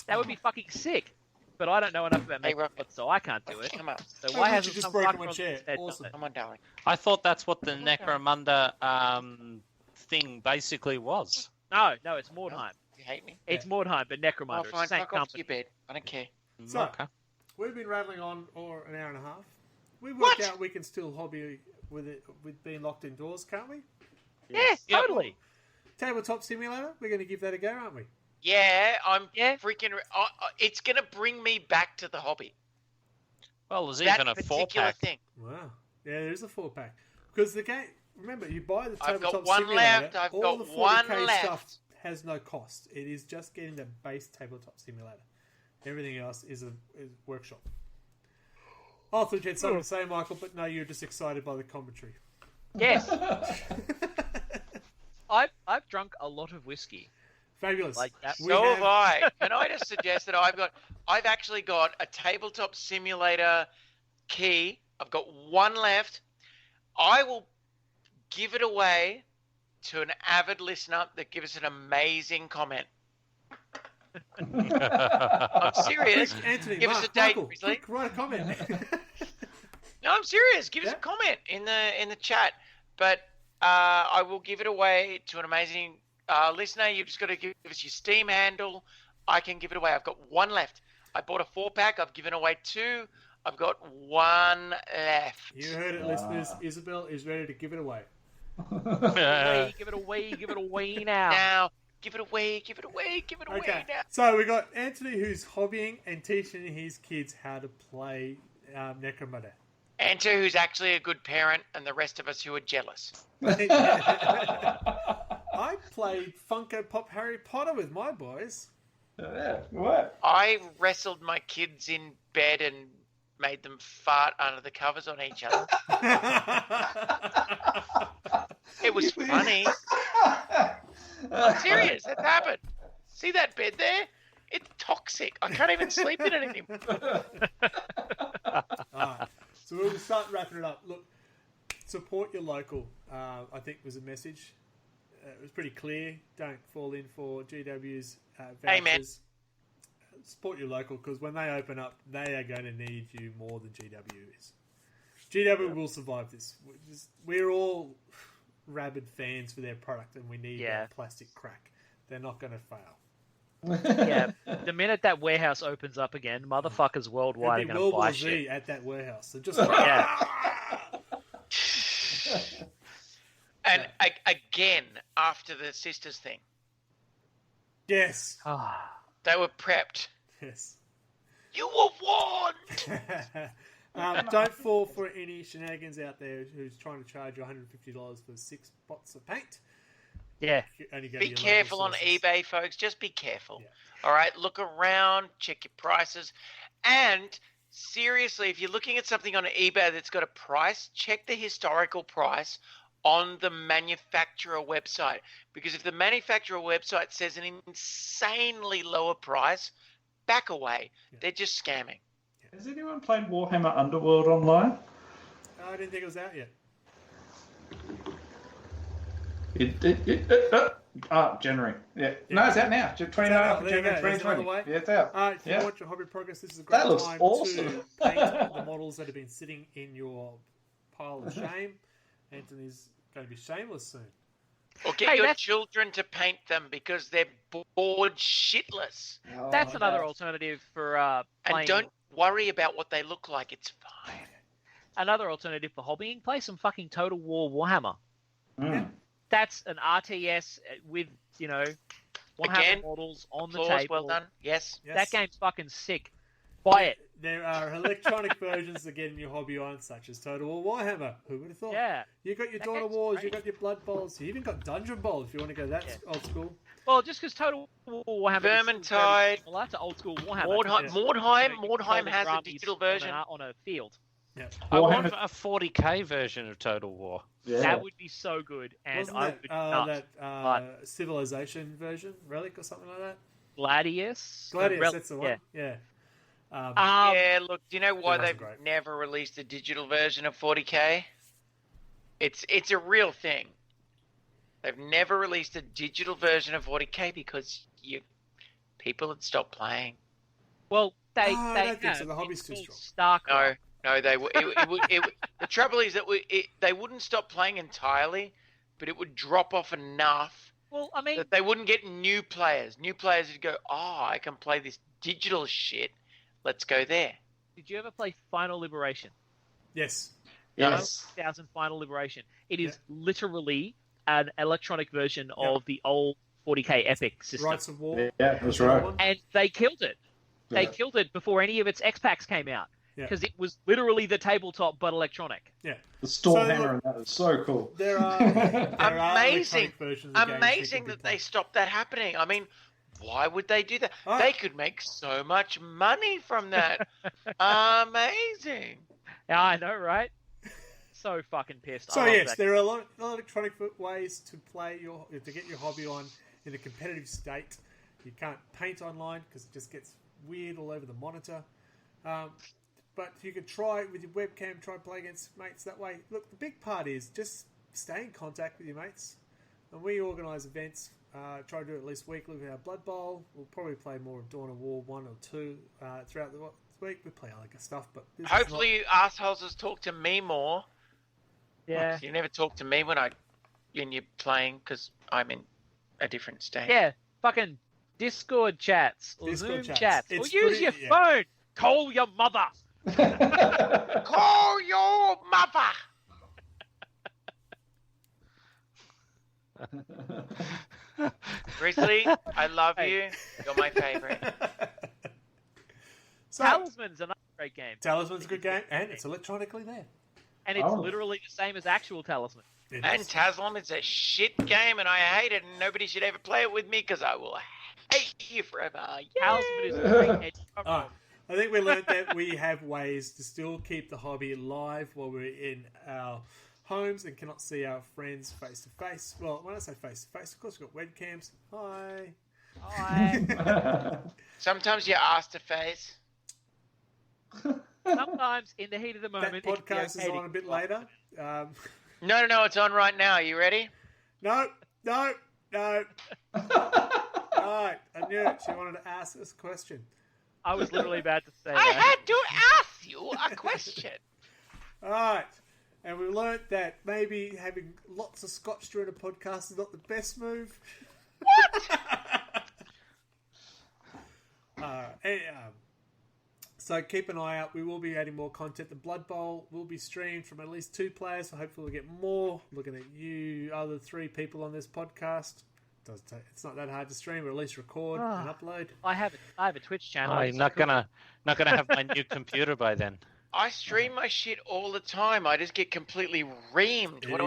That would be fucking sick. But I don't know enough about Hey, making Rocket. mods, so I can't do it. Come on, So Oh, why look, hasn't you just some broke fucker my on chair. this head done Awesome. it? come on, darling. I thought that's what the Necromunda thing basically was. No, it's Mordheim. You hate me? It's Mordheim, but Necromunda. Oh, It's the fine. same Fuck off to company. your bed. I don't care. So, Okay. we've been rattling on for an hour and a half. We What? worked out we can still hobby with it with being locked indoors, can't we? Yeah, Yep. totally. Tabletop Simulator, we're going to give that a go, aren't we? Yeah, I'm Yeah. freaking. It's gonna bring me back to the hobby. Well, there's That even a particular 4-pack. thing. Wow. Yeah, there's a 4-pack. Because the game, remember, you buy the I've got Tabletop one Simulator, left, I've all got the one 40K left. stuff has no cost. It is just getting the base Tabletop Simulator. Everything else is workshop. I thought you had something to say, Michael, but no, you're just excited by the commentary. Yes. I've drunk a lot of whiskey. Fabulous. Like that. We So have- have I. Can I just suggest that I've actually got a Tabletop Simulator key. I've got one left. I will give it away to an avid listener that gives us an amazing comment. I'm serious. Quick, Anthony, Give us Mark, a date, Michael, Grizzly. quick, write a comment. No, I'm serious. Give us Yeah. a comment in the chat. But I will give it away to an amazing listener. You've just got to give us your Steam handle. I can give it away. I've got one left. I bought a 4-pack. I've given away 2. I've got one left. You heard it, listeners. Isabel is ready to give it away. Give it away now. Now, give it away, give it away, give it away Okay, now. so we got Anthony who's hobbying and teaching his kids how to play Necromunda. Enter who's actually a good parent and the rest of us who are jealous. I played Funko Pop Harry Potter with my boys. Yeah, what? I wrestled my kids in bed and made them fart under the covers on each other. It was funny. I'm serious. It's happened. See that bed there? It's toxic. I can't even sleep in it anymore. Alright, so we'll start wrapping it up. Look, support your local, I think was a message. It was pretty clear. Don't fall in for GW's vouchers. Amen. Support your local, because when they open up, they are going to need you more than GW is. GW will survive this. We're all rabid fans for their product, and we need that plastic crack. They're not going to fail. Yeah, the minute that warehouse opens up again, motherfuckers worldwide are going to buy shit at that warehouse. So just And again, after the sisters thing, yes, they were prepped. yes. You were warned. Don't fall for any shenanigans out there who's trying to charge you $150 for 6 bots of paint. Yeah. Be careful on eBay, folks. Just be careful. Yeah. All right? Look around. Check your prices. And seriously, if you're looking at something on eBay that's got a price, check the historical price on the manufacturer website. Because if the manufacturer website says an insanely lower price, back away. Yeah. They're just scamming. Yeah. Has anyone played Warhammer Underworld online? I didn't think it was out yet. January. Yeah. No, it's out now. 29th of January 2020. Yeah, it's out. If you want your hobby progress, this is a great time to paint the models that have been sitting in your pile of shame. Anthony's going to be shameless soon. Or get your children to paint them because they're bored shitless. That's another alternative for playing. And don't worry about what they look like. It's fine. Another alternative for hobbying, play some fucking Total War Warhammer. Yeah. That's an RTS with, Warhammer models on the table. Well done. Yes. That game's fucking sick. Buy it. There are electronic versions of getting your hobby on, such as Total War Warhammer. Who would have thought? Yeah. You got your Dawn of Wars, you got your Blood Bowls, you even got Dungeon Bowl if you want to go that old school. Well, just because Total War Warhammer Vermintide, is similar to old school Warhammer. Mordheim has a digital version on a field. Yeah. I want a 40k version of Total War. Yeah. That would be so good, and that Civilization version, Relic or something like that. Gladius, that's the one. Yeah. Look, do you know why they've never released a digital version of 40k? It's a real thing. They've never released a digital version of 40k because people had stopped playing. Well, they I don't think so. The hobby's too strong. No, they would. The trouble is that they wouldn't stop playing entirely, but it would drop off enough. Well, I mean, that they wouldn't get new players. New players would go, I can play this digital shit. Let's go there. Did you ever play Final Liberation? Yes. 1000 Final Liberation. It is literally an electronic version of the old 40k Epic system. Rights of War. Yeah, that's right. And they killed it. They killed it before any of its X-Packs came out. Because it was literally the tabletop but electronic. Yeah. The Stormhammer and that was so cool. There are amazing versions of amazing that they stopped that happening. I mean, why would they do that? Oh. They could make so much money from that. Amazing. Yeah, I know, right? So fucking pissed. So yes, there are a lot of electronic ways to to get your hobby on in a competitive state. You can't paint online because it just gets weird all over the monitor. But you could try with your webcam, try and play against mates that way. Look, the big part is just stay in contact with your mates. And we organise events, try to do it at least weekly with our Blood Bowl. We'll probably play more of Dawn of War 1 or 2 throughout the week. We play other stuff, but hopefully you assholes just talk to me more. Yeah. You never talk to me when you're playing because I'm in a different state. Yeah, fucking Discord chats or Zoom chats. Or use your phone. Call your mother. Call your mother. Grizzly, I love you. You're my favorite. So, Talisman's another great game. Talisman's a good game, and it's electronically there. And it's literally the same as actual Talisman. And Taslim is a shit game, and I hate it, and nobody should ever play it with me because I will hate you forever. Talisman is a great edge. I think we learned that we have ways to still keep the hobby alive while we're in our homes and cannot see our friends face to face. Well, when I say face to face, of course we've got webcams. Hi. Hi. Sometimes you're asked to face. Sometimes in the heat of the moment, That podcast is on a bit later. No, it's on right now. Are you ready? No. Alright, I knew it. She wanted to ask us a question. I was literally about to say I that. had to ask you a question. Alright. And we learnt that maybe having lots of scotch during a podcast is not the best move. What? So keep an eye out. We will be adding more content. The Blood Bowl will be streamed from at least 2 players, so hopefully we'll get more. Looking at you, other 3 people on this podcast. It's not that hard to stream, or at least record and upload. I have a Twitch channel. I'm not gonna have my new computer by then. I stream my shit all the time. I just get completely reamed. What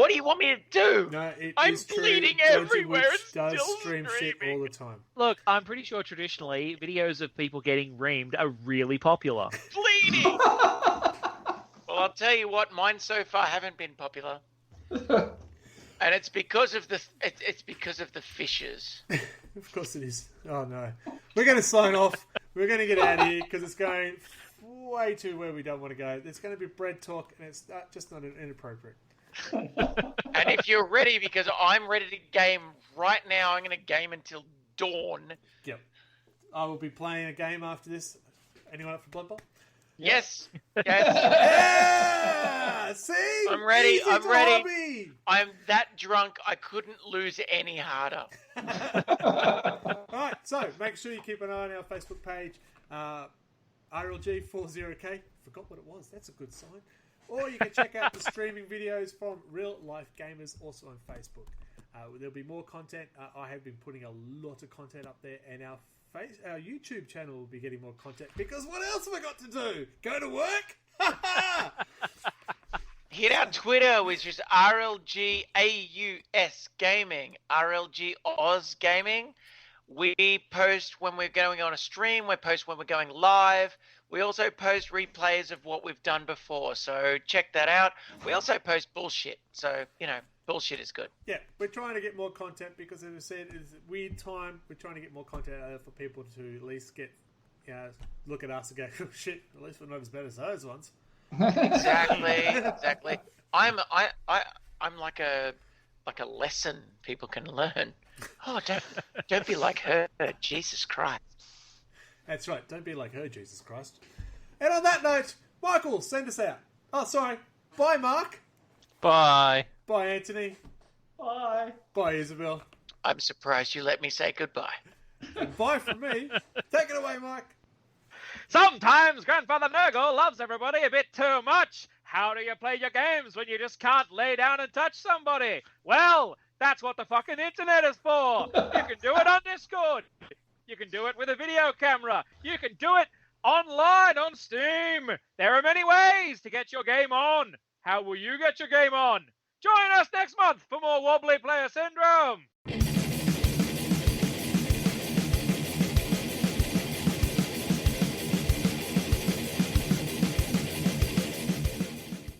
do you want me to do? No, I'm is true. bleeding Georgie everywhere. Witch It's does still stream shit streaming. all the time. Look, I'm pretty sure traditionally videos of people getting reamed are really popular. Bleeding. Well, I'll tell you what. Mine so far haven't been popular, and it's because of the fishes. Of course it is. Oh no, we're going to sign off. We're going to get out of here because it's going way too where we don't want to go. There's going to be bread talk, and it's just not inappropriate. And if you're ready, because I'm ready to game right now, I'm going to game until dawn. Yep. I will be playing a game after this. Anyone up for Blood Bowl? Yes. Yeah! See? I'm ready. Easy I'm to ready. hobby. I'm that drunk. I couldn't lose any harder. Alright, so make sure you keep an eye on our Facebook page. RLG40K. Forgot what it was. That's a good sign. Or you can check out the streaming videos from Real Life Gamers, also on Facebook. There'll be more content. I have been putting a lot of content up there, and our YouTube channel will be getting more content, because what else have I got to do? Go to work? Hit our Twitter, which is RLGAUS Gaming, RLG Oz Gaming. We post when we're going on a stream. We post when we're going live. We also post replays of what we've done before. So check that out. We also post bullshit. So, bullshit is good. Yeah, we're trying to get more content because, as I said, it's a weird time. We're trying to get more content out there for people to at least get, look at us and go, oh, shit, at least we're not as bad as those ones. Exactly. I'm like a lesson people can learn. Oh, don't be like her, Jesus Christ. That's right. Don't be like her, Jesus Christ. And on that note, Michael, send us out. Oh, sorry. Bye, Mark. Bye. Bye, Anthony. Bye. Bye, Isabel. I'm surprised you let me say goodbye. And bye from me. Take it away, Mike. Sometimes Grandfather Nurgle loves everybody a bit too much. How do you play your games when you just can't lay down and touch somebody? Well, that's what the fucking internet is for. You can do it on Discord. You can do it with a video camera. You can do it online on Steam. There are many ways to get your game on. How will you get your game on? Join us next month for more Wobbly Player Syndrome.